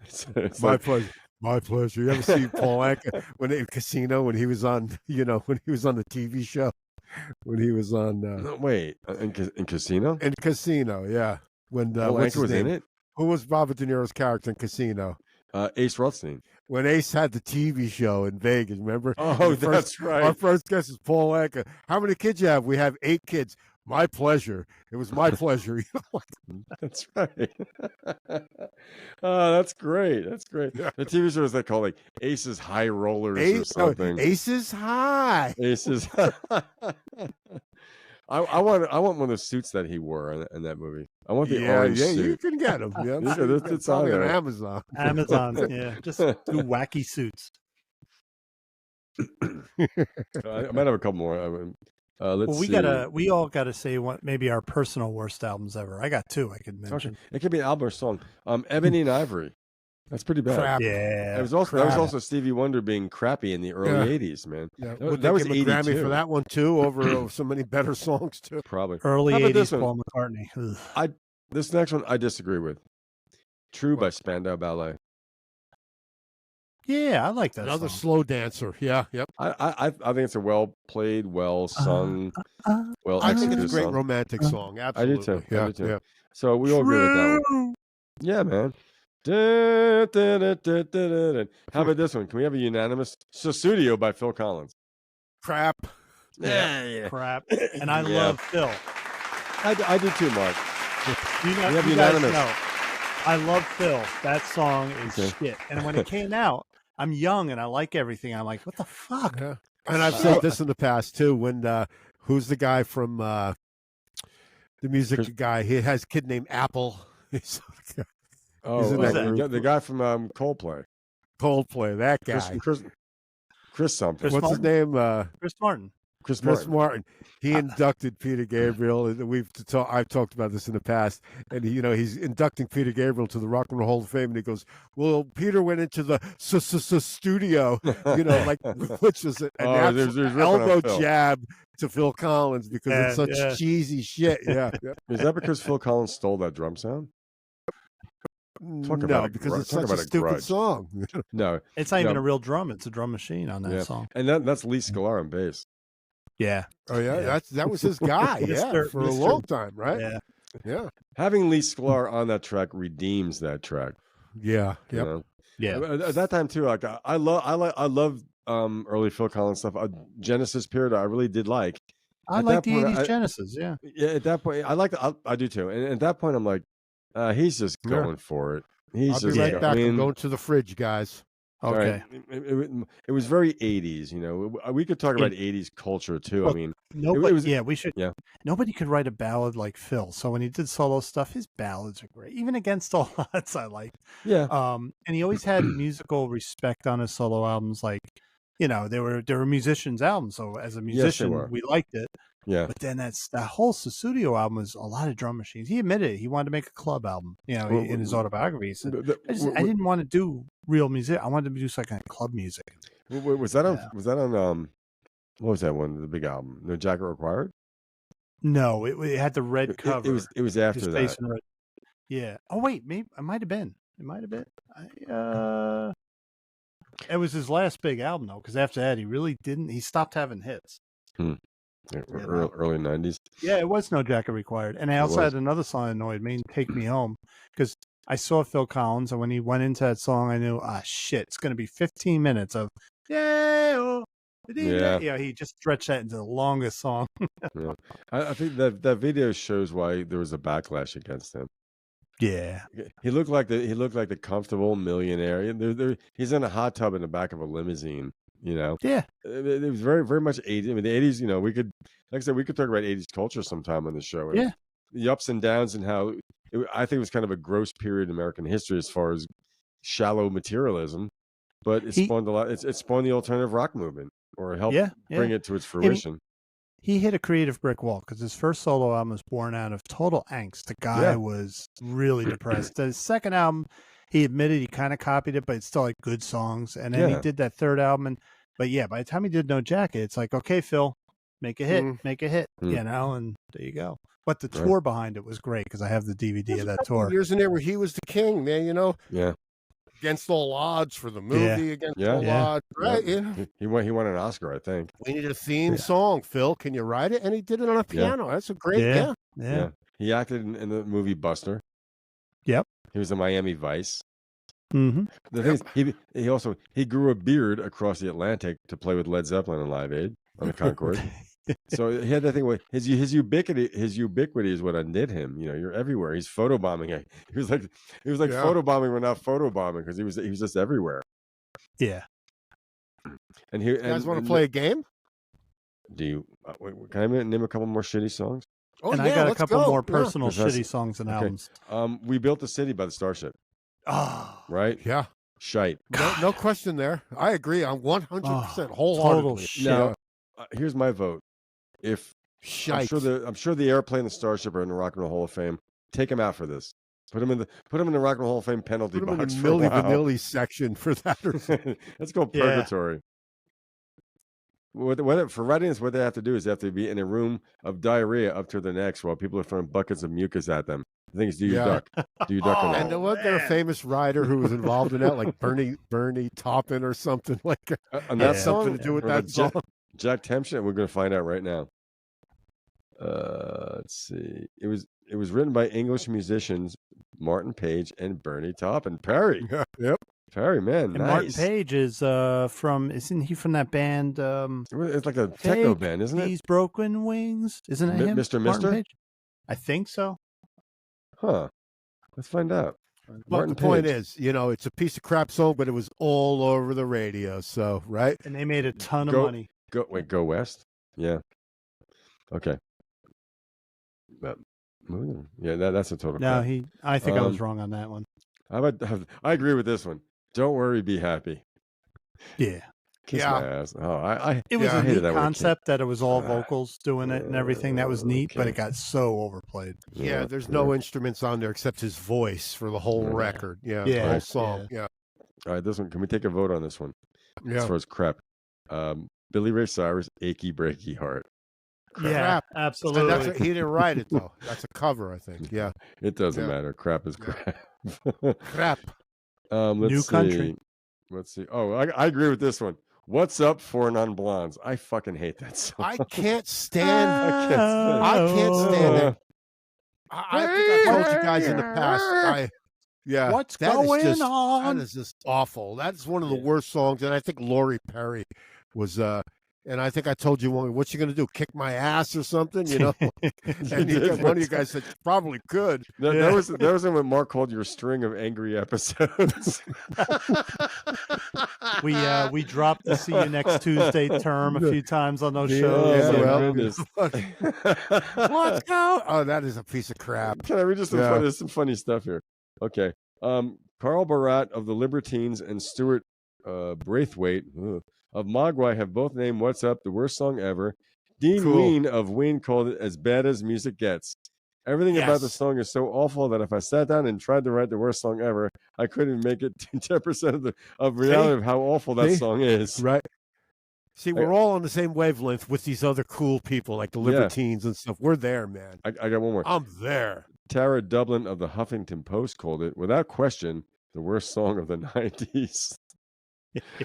It's my pleasure. My pleasure. You ever see Paul Anka in Casino when he was on, when he was on the TV show? When he was on in Casino? In Casino, yeah. When Paul Anka was in it? Who was Robert De Niro's character in Casino? Ace Rothstein. When Ace had the TV show in Vegas, remember? Oh, that's right. Our first guest is Paul Anka. How many kids you have? We have 8 kids. My pleasure. It was my pleasure. That's right. Oh, that's great. That's great. Yeah. The TV show is they call like Ace's High Rollers or something. Ace's High. Ace's. I want one of the suits that he wore in that movie. I want the orange suit. You can get them. Yeah, it's on there. Amazon. Yeah. Just 2 wacky suits. I might have a couple more. Let's see. We all gotta say what maybe our personal worst albums ever. I got 2 I could mention. Okay. It could be an album or song. Ebony and Ivory. That's pretty bad. Crap. Yeah. That was also Stevie Wonder being crappy in the early 80s, man. Yeah. That was give him a Grammy for that one too, over so many better songs too. Probably. Early 80s Paul McCartney. This next one I disagree with. True by Spandau Ballet. Yeah, I like that. Another song. slow dancer. Yeah, yep. I think it's a well played, well sung, well I think executed it's a great song. romantic song. Absolutely. I do too. Yeah, I do too. Yeah. So we all agree with that one. Yeah, man. How about this one? Can we have a unanimous Susudio by Phil Collins? Crap. Yeah. Crap. And I love Phil. I do too, Mark. You guys know. I love Phil. That song is shit. And when it came out, I'm young and I like everything. I'm like, what the fuck? Yeah. And I've said this in the past too. When who's the guy from the music guy? He has a kid named Apple. The guy from Coldplay. Coldplay, that guy. Chris something. What's his name? Chris Martin. Chris Martin. He inducted Peter Gabriel, and I've talked about this in the past. And he's inducting Peter Gabriel to the Rock and Roll Hall of Fame, and he goes, "Well, Peter went into the studio, which was an elbow jab to Phil Collins because it's such cheesy shit." Yeah. Is that because Phil Collins stole that drum sound? No, because it's such a stupid song. No, it's not even a real drum; it's a drum machine on that song. And that's Lee Sklar on bass. Yeah. Oh yeah, that was his guy. For a long time, right? Yeah. Having Lee Sklar on that track redeems that track. Yeah. Yeah. At that time too, like I love early Phil Collins stuff. Genesis period, I really did like. I like the 80s Genesis. Yeah. Yeah. At that point, I do too. And at that point, I'm like, he's just going for it. He's I'll be right back. I'm going to the fridge, guys. Okay. It was very 80s, you know. We could talk about 80s culture too. Well, I mean, nobody, we should. Yeah. Nobody could write a ballad like Phil. So when he did solo stuff, his ballads are great. Even Against All Odds, I like. Yeah. And he always had musical respect on his solo albums. Like, you know, they were musicians' albums. So as a musician, we liked it. Yeah. But then that whole studio album was a lot of drum machines. He admitted it. He wanted to make a club album. You know, in his autobiography, he said, I didn't want to do real music. I wanted to do some kind of club music. Was that on? Was that on? What was that one? The big album, No Jacket Required. No, it had the red cover. It was after that. Red. Yeah. Oh wait, maybe it might have been. It might have been. It was his last big album though, because after that he really didn't. He stopped having hits. Early 90s. Yeah, it was No Jacket Required. And I also had another song that annoyed me, Take Me Home, because I saw Phil Collins, and when he went into that song, I knew, shit, it's going to be 15 minutes of, yeah. He just stretched that into the longest song. Yeah. I think that video shows why there was a backlash against him. Yeah, he looked like the comfortable millionaire. He's in a hot tub in the back of a limousine. You know, yeah, it was very, very much 80s. I mean, the 80s. You know, we could, like I said, we could talk about 80s culture sometime on the show. Yeah, the ups and downs and how I think it was kind of a gross period in American history as far as shallow materialism, but it spawned a lot. It spawned the alternative rock movement, or helped bring it to its fruition. He hit a creative brick wall because his first solo album was born out of total angst. The guy was really depressed. His second album, he admitted he kind of copied it, but it's still like good songs. And then he did that third album. But by the time he did No Jacket, it's like, okay, Phil, make a hit, you know, and there you go. But the tour behind it was great because I have the DVD of that tour. Years in there where he was the king, man, you know? Yeah. Against All Odds for the movie, Against All Odds, right? Yeah. He won an Oscar, I think. We need a theme song, Phil. Can you write it? And he did it on a piano. That's a great, yeah. He acted in the movie Buster. Yep. He was in Miami Vice. Mm-hmm. The thing is, he grew a beard across the Atlantic to play with Led Zeppelin on Live Aid on the Concorde. So he had that thing where his ubiquity is what undid him. You know, you're everywhere. He's photobombing. He was like photobombing, but not photobombing because he was just everywhere. Yeah. And you guys want to play a game? Do you? Can I name a couple more shitty songs? Oh, and I got a couple more personal shitty songs and albums. We Built the City by the Starship. Oh, right? Yeah. Shite. No question there. I agree. I'm 100% wholeheartedly. Now, here's my vote. If shite. I'm sure the Airplane and the Starship are in the Rock and Roll Hall of Fame. Take them out for this. Put them in the Rock and Roll Hall of Fame penalty box. Put them in the Milli Vanilli section for that. Let's go purgatory. For writing this, what they have to do is they have to be in a room of diarrhea up to their necks while people are throwing buckets of mucus at them. The thing is, do you duck? Do you duck? And wasn't there a famous writer who was involved in that, like Bernie Taupin or something like that? And that's something to do with that song. Jack Tempchin. We're going to find out right now. Let's see. It was written by English musicians Martin Page and Bernie Taupin. Perry. Yep. Perry, man, and nice. Martin Page is isn't he from that band? It's like a techno band, isn't it? These Broken Wings, isn't it him? Mr. Page? I think so. Huh. Let's find out. But the point is, you know, it's a piece of crap song, but it was all over the radio. So, right? And they made a ton of money. Go West? Yeah. Okay. That's a total crap. I think I was wrong on that one. I agree with this one. Don't worry, be happy. Yeah. Kiss my ass. Oh, it was a neat concept that it was all vocals doing it and everything. That was neat, but it got so overplayed. Yeah, there's no instruments on there except his voice for the whole record. Yeah, the whole song. Yeah. All right, this one. Can we take a vote on this one? Yeah. As far as crap. Billy Ray Cyrus, Achy Breaky Heart. Crap. Yeah, absolutely. He didn't write it, though. That's a cover, I think. Yeah. It doesn't matter. Crap is crap. Crap. Let's see. Country. Let's see. Oh, I agree with this one. What's Up, Four Non-Blondes? I fucking hate that song. I can't stand it. I can't stand it. I think I told you guys in the past. What's going on? That is just awful. That's one of the worst songs. And I think Lori Perry was And I think I told you, what's she going to do? Kick my ass or something? You know? And one of you guys said, probably could. That was when Mark called your string of angry episodes. We dropped the "See You Next Tuesday" term a few times on those shows. Oh, my goodness. Let's go. Oh, that is a piece of crap. Can I read just some funny stuff here? Okay. Carl Barat of the Libertines and Stuart Braithwaite of Mogwai have both named "What's Up" the worst song ever. Dean Ween of Ween called it "as bad as music gets." Everything about the song is so awful that if I sat down and tried to write the worst song ever, I couldn't make it to 10% of reality of how awful that song is. Right. See, we're all on the same wavelength with these other cool people like the Libertines and stuff. We're there, man. I got one more. I'm there. Tara Dublin of the Huffington Post called it, without question, the worst song of the 90s.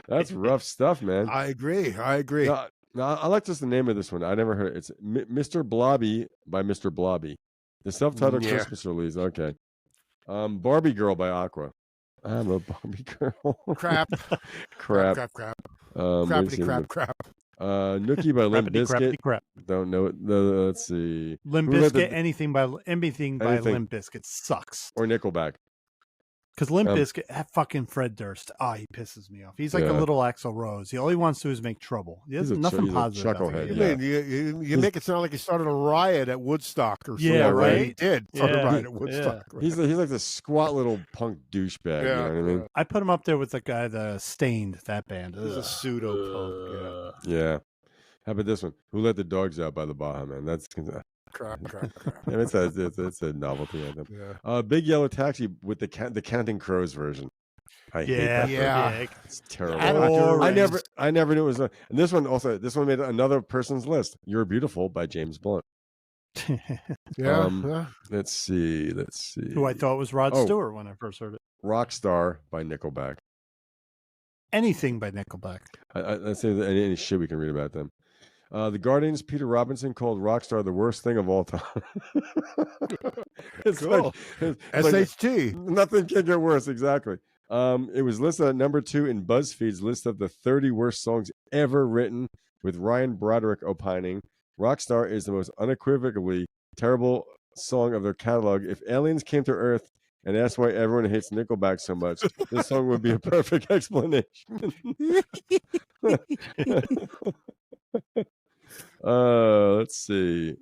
That's rough stuff, man. I agree. Now, I like just the name of this one. I never heard it. It's Mr. Blobby by Mr. Blobby. The self-titled Christmas release. Okay. Barbie Girl by Aqua. I'm a Barbie girl. Crap. Crappity crap. Nookie by Limp Bizkit. Crap. Don't know it. Let's see. Limp Bizkit. Anything by Limp Bizkit sucks. Or Nickelback. Because Limp Bizkit, that fucking Fred Durst, he pisses me off. He's like a little Axl Rose. All he wants to do is make trouble. He has nothing positive. Chucklehead. You make it sound like he started a riot at Woodstock or something. Yeah, right. He did start a riot at Woodstock. Yeah. He's like the squat little punk douchebag. Yeah, you know what I mean? I put him up there with the guy, the Stained, that band. This is a pseudo punk. Yeah. How about this one? Who Let the Dogs Out by the Baja Man? That's crap. It's a novelty anthem. Yeah. Big Yellow Taxi with the Counting Crows version. I hate that. Yeah. It's terrible. I never knew it was. And this one made another person's list. You're Beautiful by James Blunt. Let's see. Who I thought was Rod Stewart when I first heard it. Rockstar by Nickelback. Anything by Nickelback. Let's say any shit we can read about them. The Guardians' Peter Robinson called Rockstar the worst thing of all time. It's cool. SHT. Nothing can get worse, exactly. It was listed at number 2 in BuzzFeed's list of the 30 worst songs ever written, with Ryan Broderick opining, Rockstar is the most unequivocally terrible song of their catalog. If aliens came to Earth and asked why everyone hates Nickelback so much, this song would be a perfect explanation. Let's see.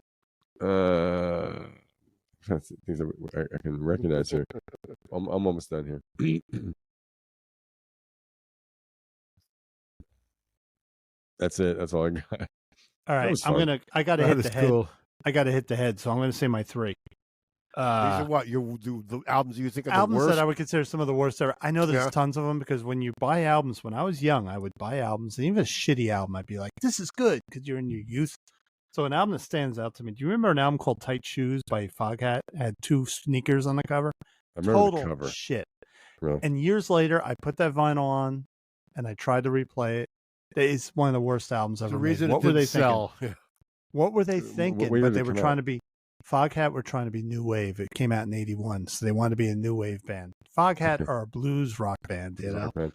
Things I can recognize here. I'm almost done here. That's it. That's all I got. All right, I gotta hit the head. Cool. I gotta hit the head, so I'm gonna say my 3. These are what the albums you think are albums the worst? that I would consider some of the worst ever. I know there's tons of them because when you buy albums, when I was young, I would buy albums, and even a shitty album, I'd be like, "This is good," because you're in your youth. So an album that stands out to me. Do you remember an album called "Tight Shoes" by Foghat? It had 2 sneakers on the cover. I remember the cover. Shit. Really? And years later, I put that vinyl on, and I tried to replay it. It's one of the worst albums ever made. What were they thinking? What were they thinking? But they were trying to be. Foghat were trying to be new wave. It came out in '81, so they wanted to be a new wave band. Foghat are a blues rock band, you know. Do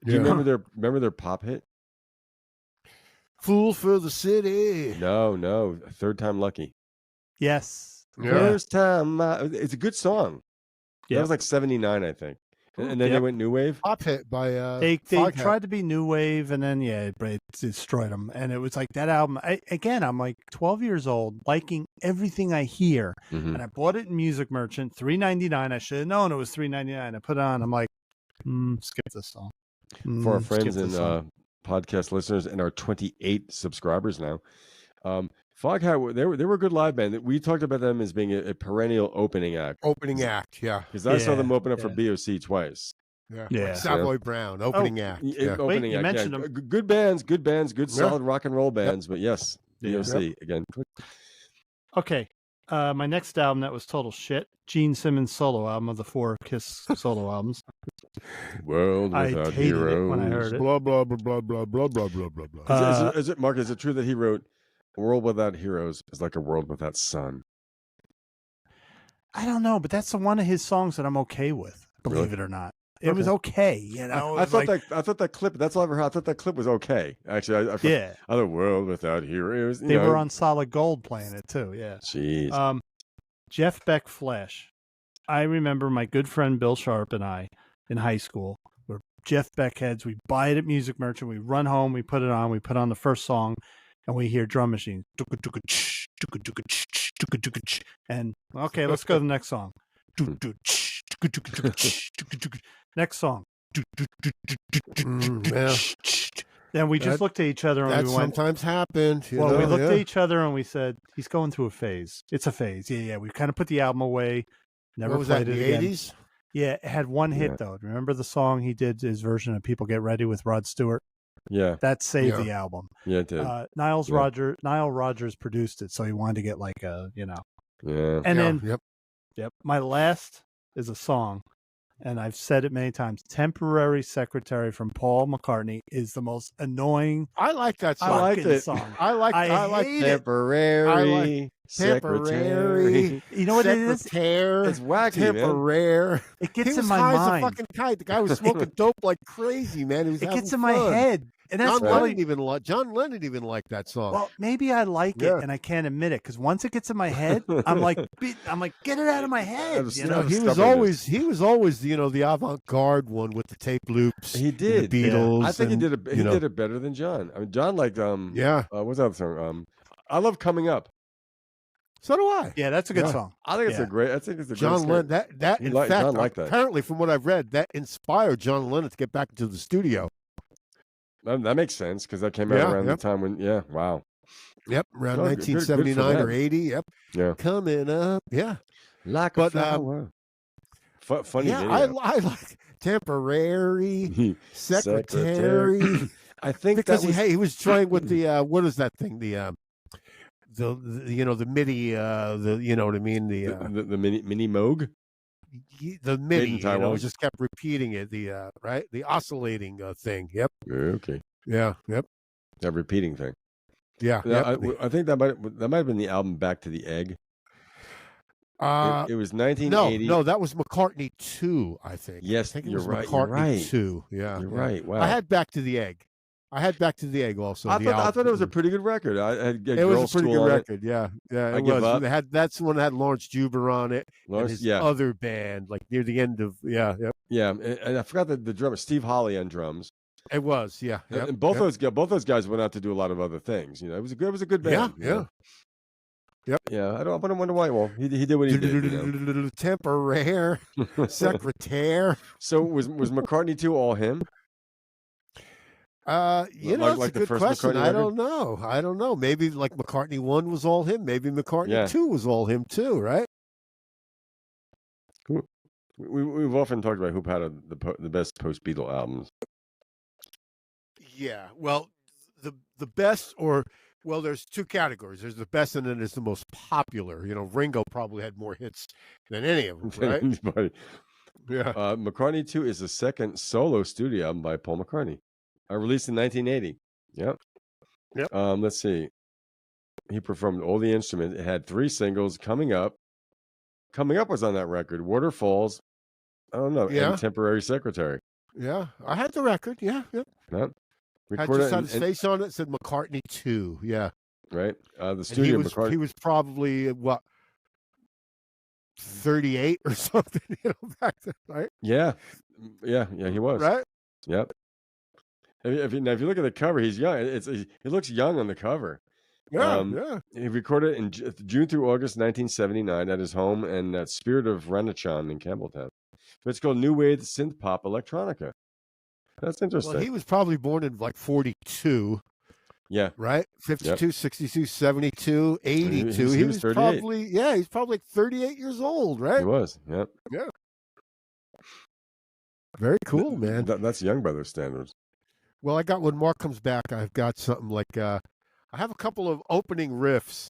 you remember their pop hit? Fool for the City. No, Third Time Lucky. Yes. First time. It's a good song. Yeah. That was like '79, I think. And then they went new wave. Pop hit by they tried to be new wave, and then it destroyed them. And it was like that album. I'm like 12 years old, liking everything I hear, and I bought it in Music Merchant, $3.99. I should have known it was $3.99. I put it on. I'm like, skip this song. For our friends and podcast listeners and our 28 subscribers now, Foghat, they were a good live band. We talked about them as being a perennial opening act. Yeah. Because I saw them open up for BOC twice. Yeah. Savoy Brown, opening act. Opening act. Mentioned them. Good bands, good solid rock and roll bands. But yes, BOC again. Okay. My next album that was total shit, Gene Simmons' solo album of the 4 Kiss solo albums. World Without I hated Heroes. it when I heard it. Blah blah blah blah blah blah blah blah blah. Is it Mark? Is it true that he wrote "A World Without Heroes is like a world without sun"? I don't know, but that's one of his songs that I'm okay with. Believe it or not, It was okay, you know. I thought that clip. That's all I ever heard. I thought that clip was okay. Actually, yeah. Other world without heroes. They were on Solid Gold playing it too. Yeah. Jeez. Jeff Beck Flash. I remember my good friend Bill Sharp and I in high school were Jeff Beck heads. We buy it at Music Merchant. We run home. We put it on. We put on the first song, and we hear drum machines. And okay, let's go to the next song. Next song. Then we just looked at each other and that we went. Sometimes happened. We looked at each other and we said, "He's going through a phase. It's a phase." Yeah. We kind of put the album away. Never played it again. 80s? Yeah, it had one hit though. Remember the song he did his version of "People Get Ready" with Rod Stewart? Yeah, that saved the album. Yeah, it did. Nile Rodgers produced it, so he wanted to get like a Yeah, and then my last is a song. And I've said it many times. "Temporary Secretary" from Paul McCartney is the most annoying. I like that song. I like it. Song. I like Temporary Secretary. You know what it is? It's wacky, Temporary. Man. It gets in my mind. As a fucking kite. The guy was smoking dope like crazy, man. It gets in my head. And that's John Lennon even liked that song. Well, maybe I like it, and I can't admit it because once it gets in my head, I'm like, get it out of my head. He was always, the avant-garde one with the tape loops. He did. The Beatles. Yeah. I think he did it better than John. I mean, John liked what's that song? I Love Coming Up. So do I. Yeah, that's a good song. I think it's a great. I think it's a John Lennon. John liked that. Apparently, from what I've read, that inspired John Lennon to get back into the studio. That makes sense because that came out around the time when, wow. Yep, around 1979 or 80. Yep. Yeah. Coming up. Yeah. Like a flower. Funny video. I like Temporary Secretary. I think because he was trying with the what is that thing? The MIDI, you know what I mean? The mini Moog? The MIDI, just kept repeating it. The oscillating thing. Yep. Okay. Yeah. Yep. That repeating thing. Yeah. I think that might have been the album Back to the Egg. It was 1980. No, that was McCartney 2, I think. Yes, I think you're right. McCartney 2. Yeah. You're right. Wow. I had Back to the Egg. also. I thought it was a pretty good record. It was a pretty good record. Yeah. Yeah. It was. That's the one that had Lawrence Juber on it. And his other band, like near the end of Yeah, and I forgot the drummer, Steve Holley on drums. It was, yeah. Yep. And both those guys went out to do a lot of other things. It was a good band. Yeah. Yep. Yeah, I don't wonder why. Well, he did what he did. Temporary Secretary. So was McCartney 2 all him? It's a good question. I don't know. Maybe like McCartney 1 was all him. Maybe McCartney 2 was all him too, right? We've often talked about who had the best post-Beatle albums. Yeah, well, the best there's two categories. There's the best and then there's the most popular. Ringo probably had more hits than any of them, right? Anybody. Yeah. McCartney 2 is the second solo studio album by Paul McCartney. Released in 1980. Yep. Let's see. He performed all the instruments. It had 3 singles. Coming Up was on that record. Waterfalls. I don't know. Yeah. And Temporary Secretary. Yeah. I had the record. Yeah. Yep. Yep. Had his face on it. Said McCartney 2. Yeah. Right. The studio McCartney. He was probably 38 or something. Back then, right? Yeah. He was. Right. Yep. If you look at the cover, he's young. He looks young on the cover. Yeah. He recorded in June through August 1979 at his home and at Spirit of Renachon in Campbelltown. It's called New Wave Synth Pop Electronica. That's interesting. Well, he was probably born in 42. Yeah. Right? 52, 62, 72, 82. He was 38. probably, he's probably 38 years old, right? He was, yep. Yeah. Very cool, man. That's Young Brothers standards. Well, I got, when Mark comes back, I've got something like, I have a couple of opening riffs,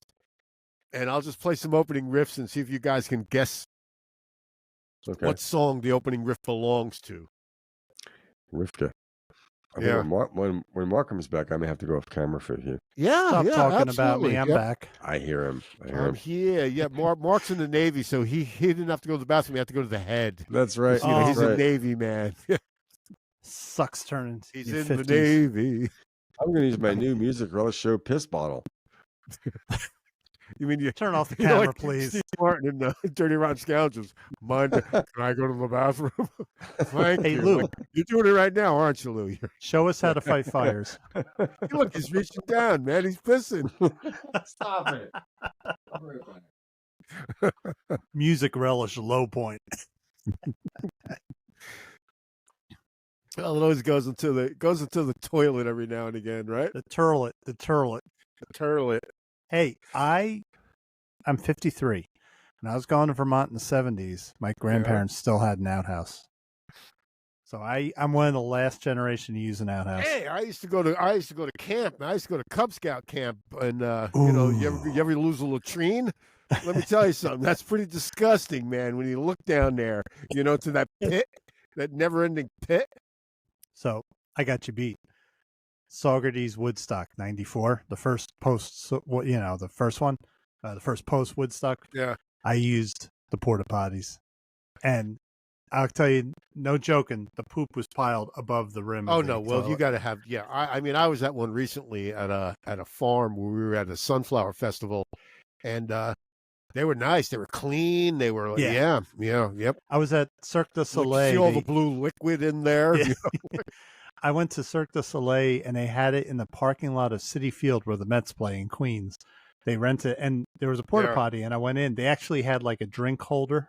and I'll just play some opening riffs and see if you guys can guess what song the opening riff belongs to. Rivka. I think when Mark comes back, I may have to go off camera for you. Yeah, Stop talking absolutely. about me. I'm back. I hear him. I'm here. Yeah, Mark's in the Navy, so he didn't have to go to the bathroom. He had to go to the head. That's right. He's a Navy man. Sucks turning. He's in 50s. the Navy. I'm going to use my new Music Relish Show piss bottle. You mean you turn off the camera, please? Steve Martin in the Dirty Rotten Scoundrels. Mind, can I go to the bathroom? Thank you. Lou. Like, you're doing it right now, aren't you, Lou? Show us how to fight fires. Look, he's reaching down, man. He's pissing. Stop it. Music Relish low point. Well, it always goes into the toilet every now and again, right? The turlet. Hey, I'm 53. When I was going to Vermont in the 70s, my grandparents still had an outhouse. So I'm one of the last generation to use an outhouse. Hey, I used to go to camp. I used to go to Cub Scout camp, and you ever lose a latrine? Let me tell you something. That's pretty disgusting, man. When you look down there, to that pit, that never-ending pit. So I got you beat. Saugerties Woodstock '94, the first post, the first one, the first post Woodstock. Yeah, I used the porta potties, and I'll tell you, no joking, the poop was piled above the rim. Oh no, well you got to have. Yeah, I mean, I was at one recently at a farm where we were at a sunflower festival, and they were nice. They were clean. They were yep. I was at Cirque du Soleil. See all the blue liquid in there. Yeah. I went to Cirque du Soleil, and they had it in the parking lot of Citi Field where the Mets play in Queens. They rented, and there was a porta potty, and I went in. They actually had like a drink holder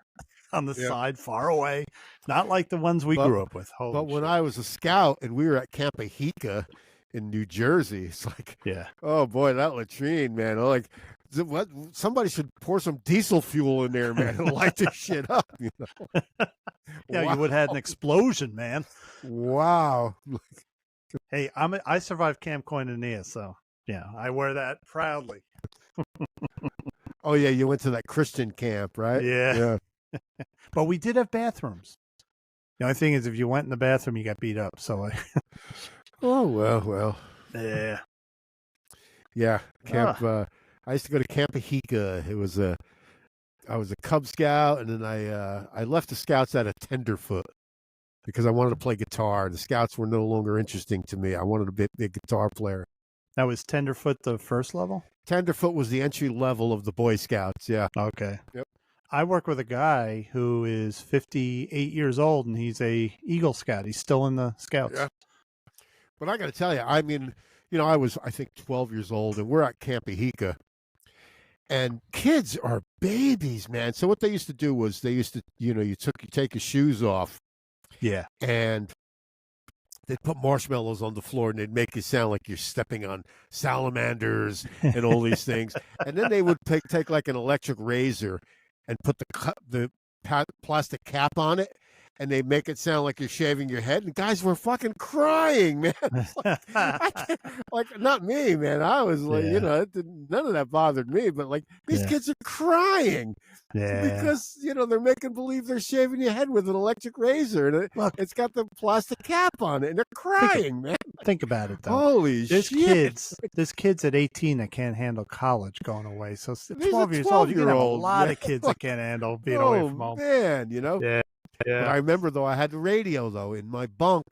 on the side, far away, not like the ones we grew up with. But when I was a scout and we were at Camp Ahika in New Jersey, it's like, oh boy, that latrine, man. Like, what? Somebody should pour some diesel fuel in there, man, and light this shit up. Yeah, you would have had an explosion, man. Wow. Hey, I survived Camp Koinonia, so yeah, I wear that proudly. Oh yeah, you went to that Christian camp, right? Yeah. But we did have bathrooms. The only thing is, if you went in the bathroom, you got beat up. So oh well. Yeah. Camp. I used to go to Camp Ahika. It was I was a Cub Scout, and then I left the Scouts at a tenderfoot because I wanted to play guitar. The Scouts were no longer interesting to me. I wanted to be a guitar player. That was tenderfoot the first level? Tenderfoot was the entry level of the Boy Scouts, yeah. Okay. Yep. I work with a guy who is 58 years old, and he's a Eagle Scout. He's still in the Scouts. Yeah. But I got to tell you, I mean, I was, I think, 12 years old, and we're at Camp Ahika. And kids are babies, man. So what they used to do was you take your shoes off. Yeah. And they'd put marshmallows on the floor, and they'd make it sound like you're stepping on salamanders and all these things. And then they would take like an electric razor and put the plastic cap on it, and they make it sound like you're shaving your head. And guys were fucking crying, man. Like not me, man. I was like, none of that bothered me. But like these kids are crying because they're making believe they're shaving your head with an electric razor, and it's got the plastic cap on it, and they're crying, man. Think about it, though. Holy shit! There's kids at 18 that can't handle college going away. So 12 years old, you can have a lot of kids that can't handle being away from home. Man, Yeah. But I remember, though, I had the radio, though, in my bunk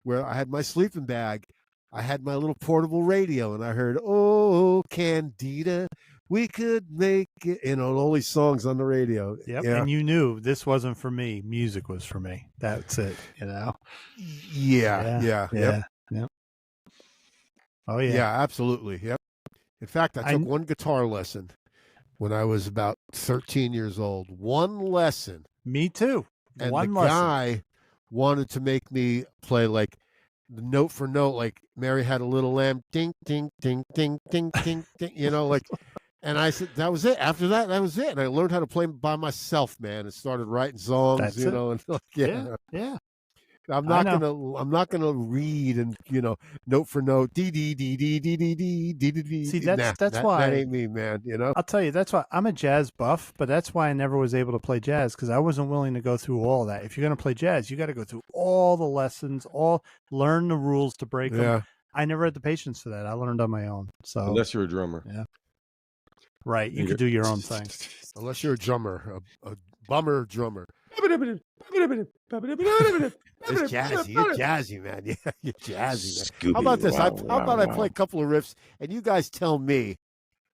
where I had my sleeping bag. I had my little portable radio, and I heard, "Oh, Candida, we could make it," all these songs on the radio. Yep, yeah. And you knew this wasn't for me. Music was for me. That's it, Yeah. Yep. Oh, yeah. Yeah, absolutely. Yep. In fact, I took one guitar lesson when I was about 13 years old. One lesson. Me too. And the guy wanted to make me play like the note for note, like Mary Had a Little Lamb, ding, ding, ding, ding, ding, ding, ding, like, and I said, that was it. After that, that was it. And I learned how to play by myself, man, and started writing songs, and like, yeah. I'm not gonna read and note for note. D. See, that's why that ain't me, man. I'll tell you, that's why I'm a jazz buff, but that's why I never was able to play jazz because I wasn't willing to go through all that. If you're going to play jazz, you got to go through all the lessons, learn the rules to break them. I never had the patience for that. I learned on my own. So unless you're a drummer, yeah, right, you could do your own thing. Unless you're a drummer, a bummer drummer. It's jazzy. You're jazzy, man. Yeah, you're jazzy, man. How about this? How about I play a couple of riffs and you guys tell me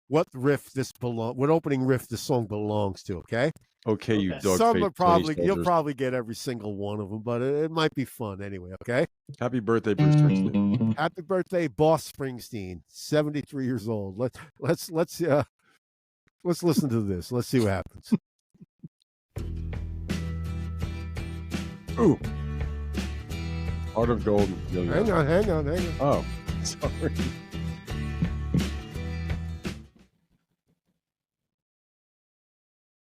what opening riff this song belongs to? Okay. Okay, you dog. Some are you'll probably get every single one of them, but it might be fun anyway. Okay. Happy birthday, Bruce Springsteen. Happy birthday, Boss Springsteen. 73 years old. Let's listen to this. Let's see what happens. Ooh. Heart of Gold. Hang on. Oh, sorry.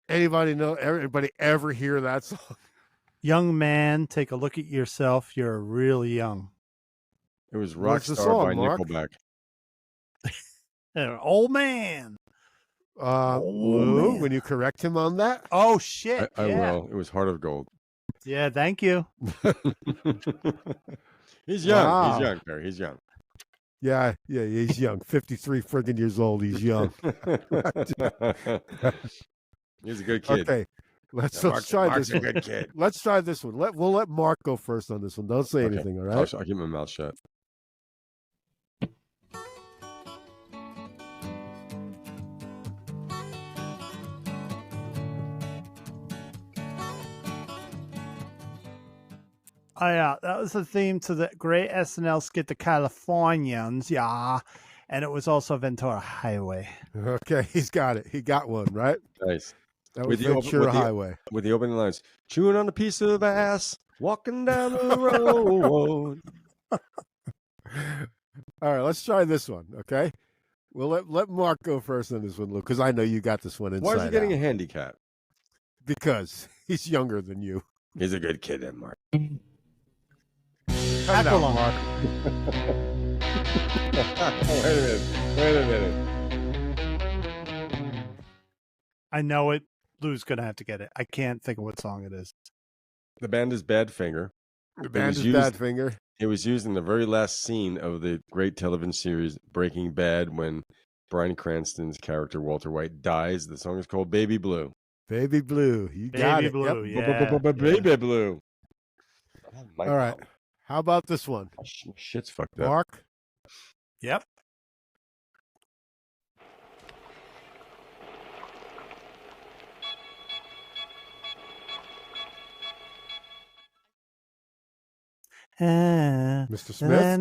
Everybody ever hear that song? Young man, take a look at yourself. You're really young. It was Rockstar by Mark? Nickelback. Old man. Lou, when you correct him on that? Oh, shit. I will. It was Heart of Gold. Yeah, thank you. He's young. Wow. He's young, Perry. He's young. Yeah, he's young. 53 friggin' years old. He's young. He's a good kid. Okay, let's try this one. Mark's a good kid. Let's try this one. We'll let Mark go first on this one. Don't say anything, all right? I'll keep my mouth shut. Oh, yeah, that was the theme to the great SNL skit, The Californians, yeah. And it was also Ventura Highway. Okay, he's got it. He got one, right? Nice. That was Ventura Highway. With the opening lines, chewing on a piece of ass, walking down the road. All right, let's try this one, okay? We'll let Mark go first on this one, Luke, because I know you got this one inside Why is he getting out. a handicap? Because he's younger than you. He's a good kid, then, Mark. Come down, Mark. Wait a minute. I know it. Lou's going to have to get it. I can't think of what song it is. The band is Badfinger. The band is Badfinger. It was used in the very last scene of the great television series Breaking Bad when Bryan Cranston's character, Walter White, dies. The song is called Baby Blue. Baby Blue. You got it. Baby Blue, Yep. yeah. Baby Blue. All right. How about this one? Shit's fucked up. Mark? Yep. Mr. Smith?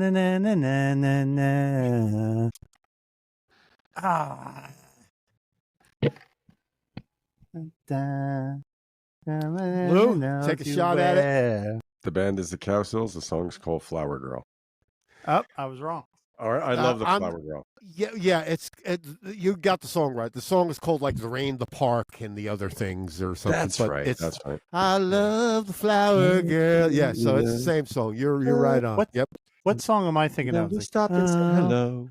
Lou, take a shot at it. The band is the Cowsills. The song's called Flower Girl. Oh, I was wrong. All right, I love the Flower Girl. Yeah. You got the song right. The song is called like "The Rain, the Park," and the other things or something. That's right. That's right. I love the Flower Girl. Yeah, so it's the same song. You're right on. Yep. What song am I thinking of? Like, stop and say hello.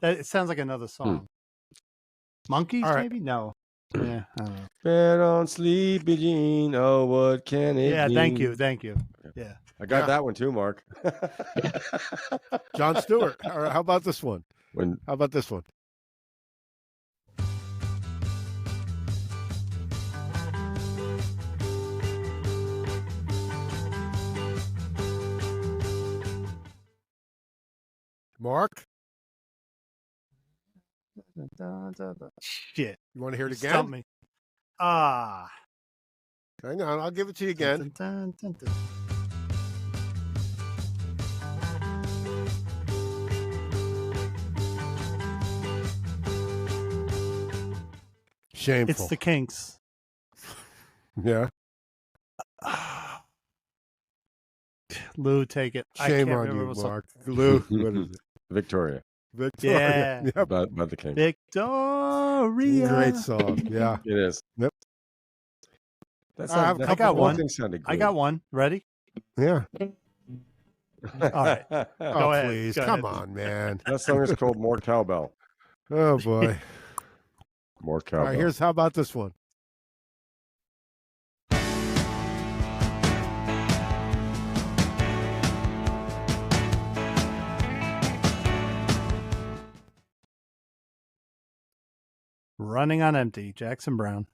It sounds like another song. Monkeys, right. maybe? No. Yeah, I don't know. Bet on Sleepy Jean. Oh, what can it Yeah, mean? thank you. Yeah. I got that one too, Mark. John Stewart. All right, how about this one? How about this one? Mark? Shit. You want to hear it again? Stump me. Ah. Hang on, I'll give it to you again. Shameful. It's the Kinks. Yeah. Lou, take it. Shame on you, Mark. Lou, what is it? Victoria. Victoria. Yeah. Yep. By the King. Victoria. Great song. Yeah. It is. Yep. I got one. I got one. Ready? Yeah. All right. Oh, Go ahead. please. Go Come ahead. on, man. That song is called More Cowbell. Oh, boy. More All cowbell. right, how about this one? Running on Empty, Jackson Browne.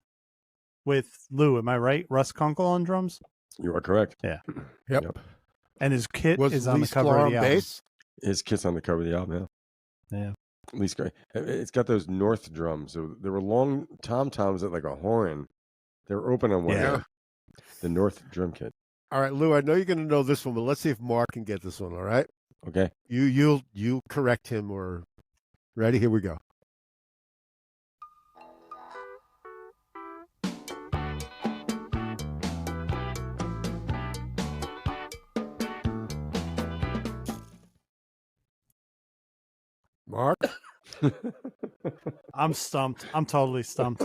With Lou, am I right? Russ Kunkel on drums? You are correct. Yeah. Yep. And his kit Was is on Lee the cover Sklar of the on album. bass? His kit's on the cover of the album, Yeah. Lee Sklar. It's got those North drums. So there were long tom-toms that like a horn. They were open on one end. The North drum kit. All right, Lou, I know you're going to know this one, but let's see if Mark can get this one, all right? Okay. You'll correct him or... Ready? Here we go. Mark? I'm stumped. I'm totally stumped.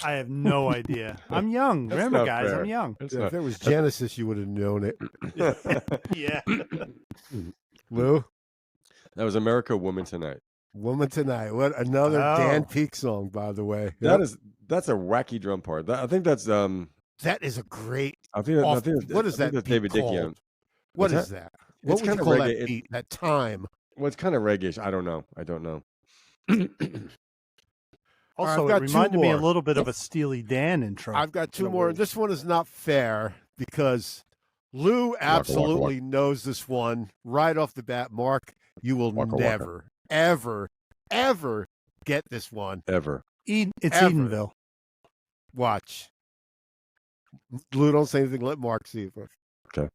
I have no idea. I'm young. That's Remember, not guys, fair. I'm young. That's If not- it was Genesis, you would have known it. Yeah. Lou? That was America Woman Tonight. Woman Tonight. What another Dan Peake song, by the way. That's a wacky drum part. I think that's that is a great. I think what is I think that? that's David Dickey. What is that? What would you call that beat? That time. Well, it's kind of reggae. I don't know. Also, it reminded me a little bit of a Steely Dan intro. I've got two more. This one is not fair because Lou absolutely knows this one right off the bat. Mark, you will never, ever, ever get this one. Ever. It's Ever. Edenville. Watch. Lou, don't say anything. Let Mark see it first. Okay.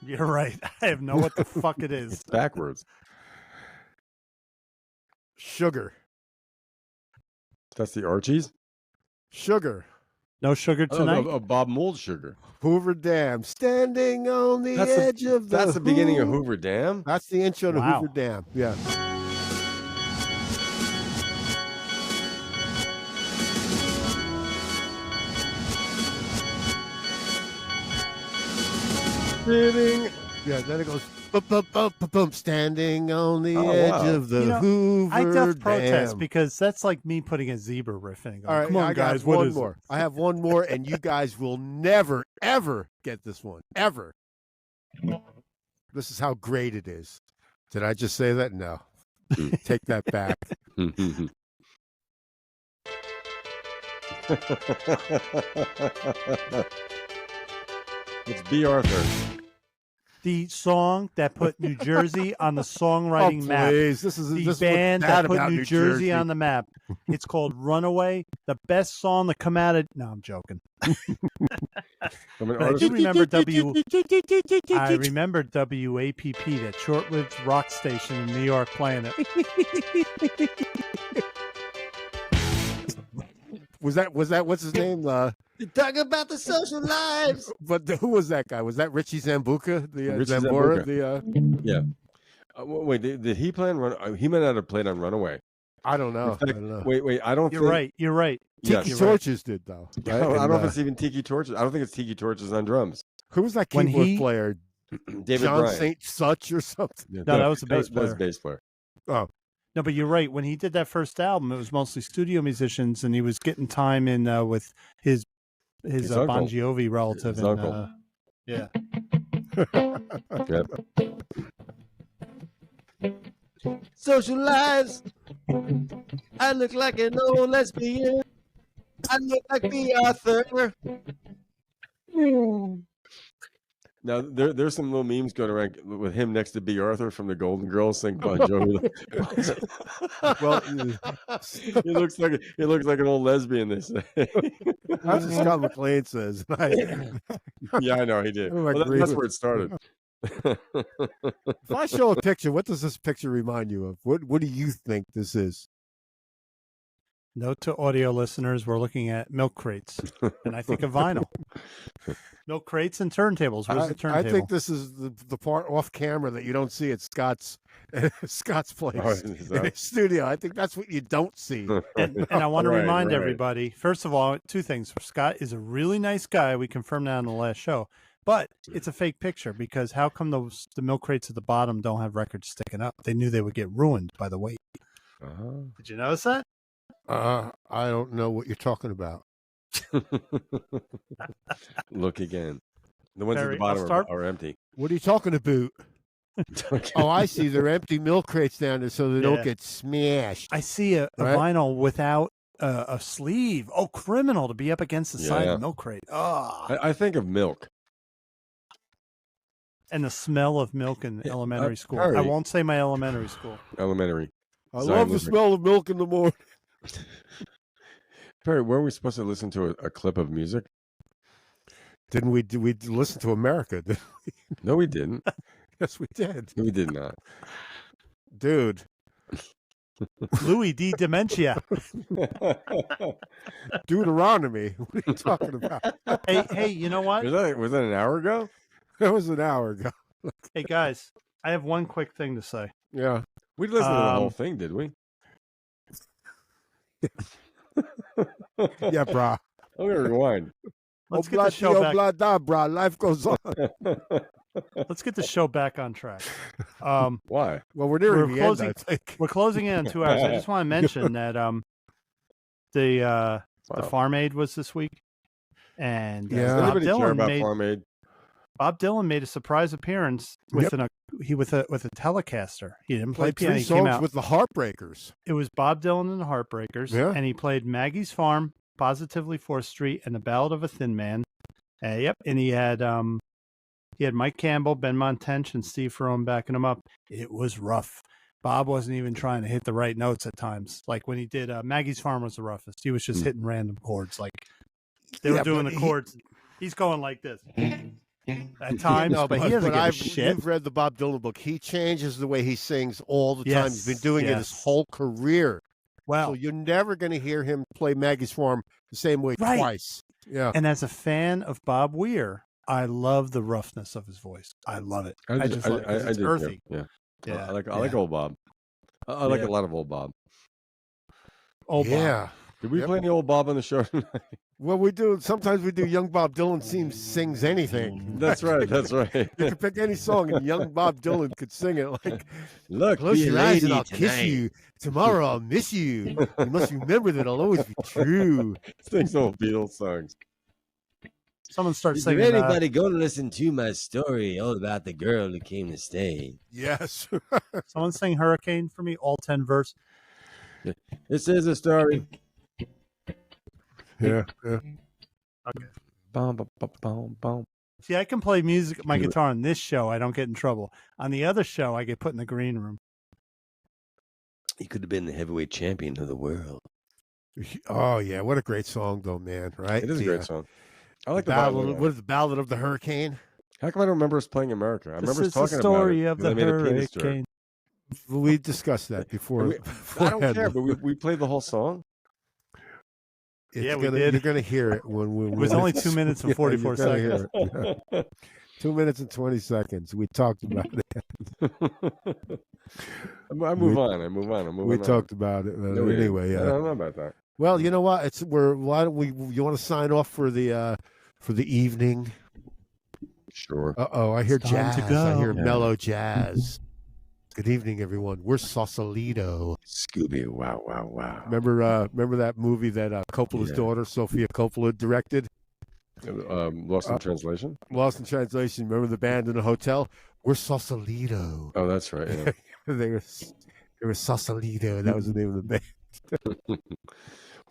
You're right. I have no what the fuck it is. It's backwards. Sugar. That's the Archies? Sugar. No Sugar Tonight? Bob Mould Sugar. Hoover Dam. Standing on the edge of the... That's the beginning of Hoover Dam? That's the intro to Hoover Dam. Yeah. Sitting. Yeah, then it goes standing on the edge of the Hoover I def protest Dam. because that's like me putting a zebra riff in. All right, come on, guys. One more. I have one more, and you guys will never, ever get this one. Ever. This is how great it is. Did I just say that? No. Take that back. It's B. Arthur. The song that put New Jersey on the songwriting map. This is the band that put New Jersey on the map. It's called Runaway. The best song to come out of... No, I'm joking. I do remember I remember WAPP, that short-lived rock station in New York, playing it. Was that what's his name? Talk about the social lives. But who was that guy? Was that Richie Zambuca? Richie Zambora? Zambuca. Yeah. Wait, did he play on Run? He might not have played on Runaway. I don't know. Fact, I don't know. Wait. I don't. You're right. You're right. Tiki Torches did though. Right? I don't know if it's even Tiki Torches. I don't think it's Tiki Torches on drums. Who was that keyboard player? David John Bryan. St. Such or something. Yeah, no, that was the bass player. That was bass player. Oh. No, but you're right. When he did that first album, it was mostly studio musicians, and he was getting time in with his Bon Jovi relative. His uncle. Yeah. Yep. Social lives. I look like an old lesbian. I look like B. Arthur. Now there's some little memes going around with him next to B. Arthur from the Golden Girls saying Bon Jovi. Well, he looks like an old lesbian. They say. That's what Scott McLean says. Yeah, I know he did. Well, that's where it started. If I show a picture, what does this picture remind you of? What do you think this is? Note to audio listeners: we're looking at milk crates, and I think of vinyl. Milk crates and turntables. Where's the turntable? I think this is the part off camera that you don't see at Scott's place in his studio. I think that's what you don't see. And I want to remind everybody, first of all, two things. Scott is a really nice guy. We confirmed that on the last show. But it's a fake picture because how come the milk crates at the bottom don't have records sticking up? They knew they would get ruined by the weight. Did you notice that? I don't know what you're talking about. Look again. The ones at the bottom are empty. What are you talking about? Oh, I see. They're empty milk crates down there so they don't get smashed. I see a vinyl without a sleeve. Oh, criminal to be up against the side of the milk crate. Oh. I think of milk. And the smell of milk in elementary school. I won't say my elementary school. Elementary. I love the smell of milk in the morning. Perry, weren't we supposed to listen to a clip of music? Didn't we? We listen to America? Didn't we? No, we didn't. Yes, we did. We did not. Dude. Louis D. Dementia. Deuteronomy. What are you talking about? Hey, you know what? Was that an hour ago? That was an hour ago. Hey, guys, I have one quick thing to say. Yeah. We listened to the whole thing, did we? Yeah, brah. I'm going to rewind. Let's get the show back. Brah. Life goes on. Let's get the show back on track. Why? Well, we're nearing the end, I think. We're closing in on 2 hours. I just want to mention that the Farm Aid was this week. And Bob Dylan made a surprise appearance with a Telecaster. He didn't play piano. 3 songs with the Heartbreakers. It was Bob Dylan and the Heartbreakers, and he played Maggie's Farm, Positively 4th Street, and The Ballad of a Thin Man. And he had Mike Campbell, Ben Montench, and Steve Ferrone backing him up. It was rough. Bob wasn't even trying to hit the right notes at times. Like when he did Maggie's Farm was the roughest. He was just hitting random chords. Like they were doing the chords. He's going like this. At times, but he doesn't give a shit. You've read the Bob Dylan book. He changes the way he sings all the time. He's been doing it his whole career. Wow. So you're never going to hear him play Maggie's Farm the same way twice. Yeah. And as a fan of Bob Weir, I love the roughness of his voice. I love it. I just love it. It's earthy. Yeah. I like old Bob. I like a lot of old Bob. Old Bob. Did we play any old Bob on the show tonight? Well, we do. Sometimes we do. Young Bob Dylan sings anything. That's right. You can pick any song, and young Bob Dylan could sing it. Like, look, close your eyes and I'll kiss you. Tomorrow I'll miss you. You must remember that I'll always be true. Sings old Beatles songs. Someone starts singing. Did anybody go to listen to my story all about the girl who came to stay? Yes. Someone sing Hurricane for me, all 10 verse. This is a story. Yeah. Okay. Bum, bum, bum, bum. See, I can play music, my guitar on this show. I don't get in trouble. On the other show, I get put in the green room. He could have been the heavyweight champion of the world. Oh yeah, what a great song, though, man! Right? It is a great song. I like the ballad. What is the Ballad of the Hurricane? How come I don't remember us playing America? I remember us talking about it. The story of the hurricane. We discussed that before. I don't care, but we played the whole song. We did. You're going to hear it when we. It was only 2 minutes and 44 seconds. 2 minutes and 20 seconds. We talked about it. I move on. We talked about it anyway. I don't know about that. Well, you know what? Why don't we? You want to sign off for the evening? Sure. I hear jazz. To go. I hear mellow jazz. Good evening, everyone. We're Sausalito. Scooby, wow. Remember that movie that Coppola's daughter, Sofia Coppola, directed? Lost in Translation? Lost in Translation. Remember the band in the hotel? We're Sausalito. Oh, that's right. Yeah. they were Sausalito. That was the name of the band.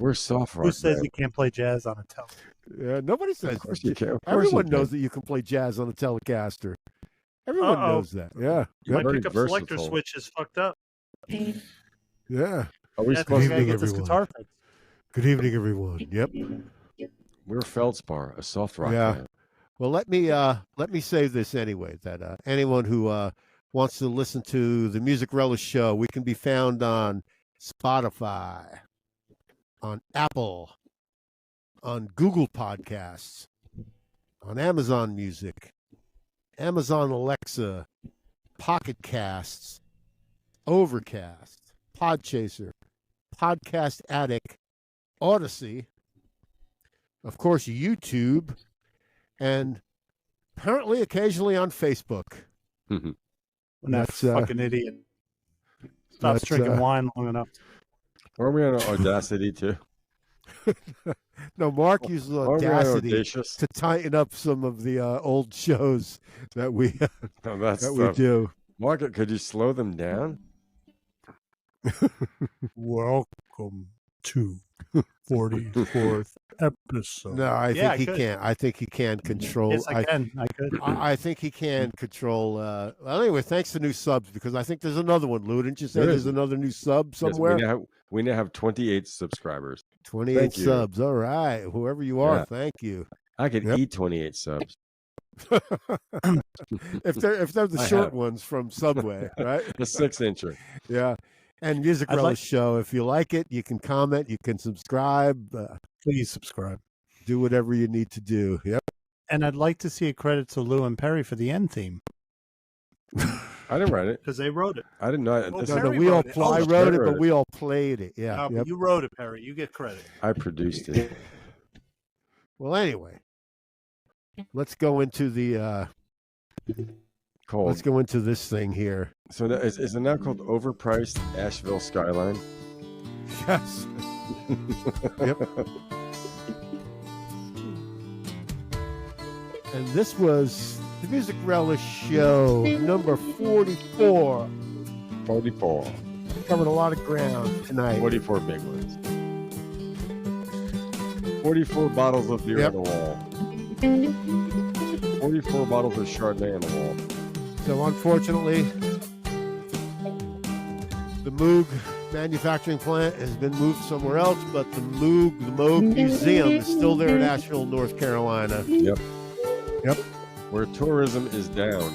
We're soft rock. Who says you can't play jazz on a Telecaster? Yeah, nobody says. Of course you can. Everyone knows that you can play jazz on a Telecaster. Everyone knows that. Yeah. My pickup selector switch is fucked up. Yeah. Are we supposed to get this guitar fixed? Good evening, everyone. Yep. We're Feldspar, a soft rock band. Well, let me say this anyway, that anyone who wants to listen to the Music Relish show, we can be found on Spotify, on Apple, on Google Podcasts, on Amazon Music, Amazon Alexa, Pocket Casts, Overcast, Podchaser, Podcast Addict, Odyssey, of course, YouTube, and apparently occasionally on Facebook. That's fucking idiot. Stops drinking wine long enough. Are we on Audacity too? No, Mark uses Audacity to tighten up some of the old shows that we do. Mark, could you slow them down? Welcome to 44th episode. No, I think he can't. I think he can control. Yes, I can. I could. I think he can control. Well, anyway, thanks to new subs, because I think there's another one, Lou. Didn't you say there's another new sub somewhere? Yes, we now have 28 subsubscribers. 28 subs. All right. Whoever you are, thank you. I could eat 28 subs. if they're the short ones from Subway, right? The 6-incher. Yeah. And Music Relish Show. If you like it, you can comment, you can subscribe. Please subscribe. Do whatever you need to do. Yep. And I'd like to see a credit to Lou and Perry for the end theme. I didn't write it. Because they wrote it. I didn't know it. I wrote it, but we all played it. Yeah. You wrote it, Perry. You get credit. I produced it. Well, anyway, let's go into the let's go into this thing here. So is it now called Overpriced Asheville Skyline? Yes. Yep. And this was the Music Relish Show number 44. 44. Covered a lot of ground tonight. 44 big ones. 44 bottles of beer on the wall. 44 bottles of Chardonnay on the wall. So unfortunately, the Moog manufacturing plant has been moved somewhere else, but the Moog Museum is still there in Asheville, North Carolina. Yep. Where tourism is down.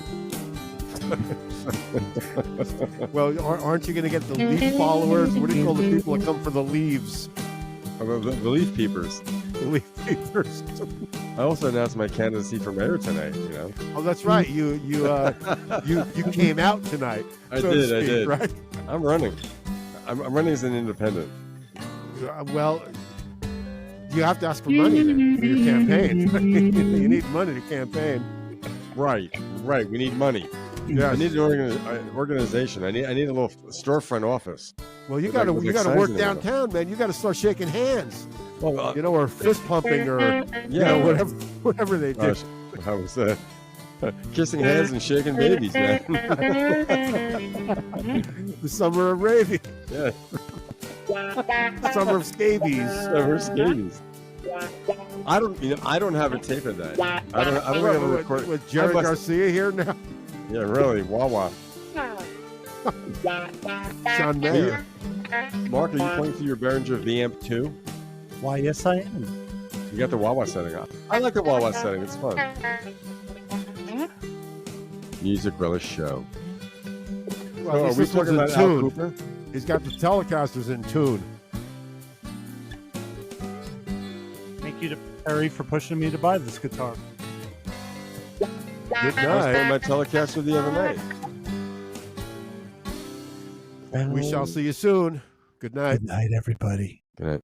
Well, aren't you going to get the leaf followers? What do you call the people that come for the leaves? The leaf peepers. The leaf peepers. I also announced my candidacy for mayor tonight. You know. Oh, that's right. You came out tonight. I did. Right? I'm running. I'm running as an independent. Well, you have to ask for money then for your campaign. You need money to campaign. Right. We need money. Yeah, I need an organization. I need a little storefront office. Well, you got to work downtown, man. You got to start shaking hands. Well, or fist pumping, or whatever they do. I was kissing hands and shaking babies, man. The summer of raving. Yeah. Summer of scabies. Summer of scabies. I don't have a tape of that. I don't have a record. With Jerry Garcia here now. Yeah, really. Wawa. Sean Mayer. Mark, are you playing through your Behringer VAMP2? Why, yes, I am. You got the Wawa setting up. I like the Wawa setting. It's fun. Music Relish Show. Well, are we talking about Al Cooper? He's got the Telecasters in tune. Thank you to Perry for pushing me to buy this guitar. Good I was playing night. my Telecaster the other night. We shall see you soon. Good night. Good night, everybody. Good night.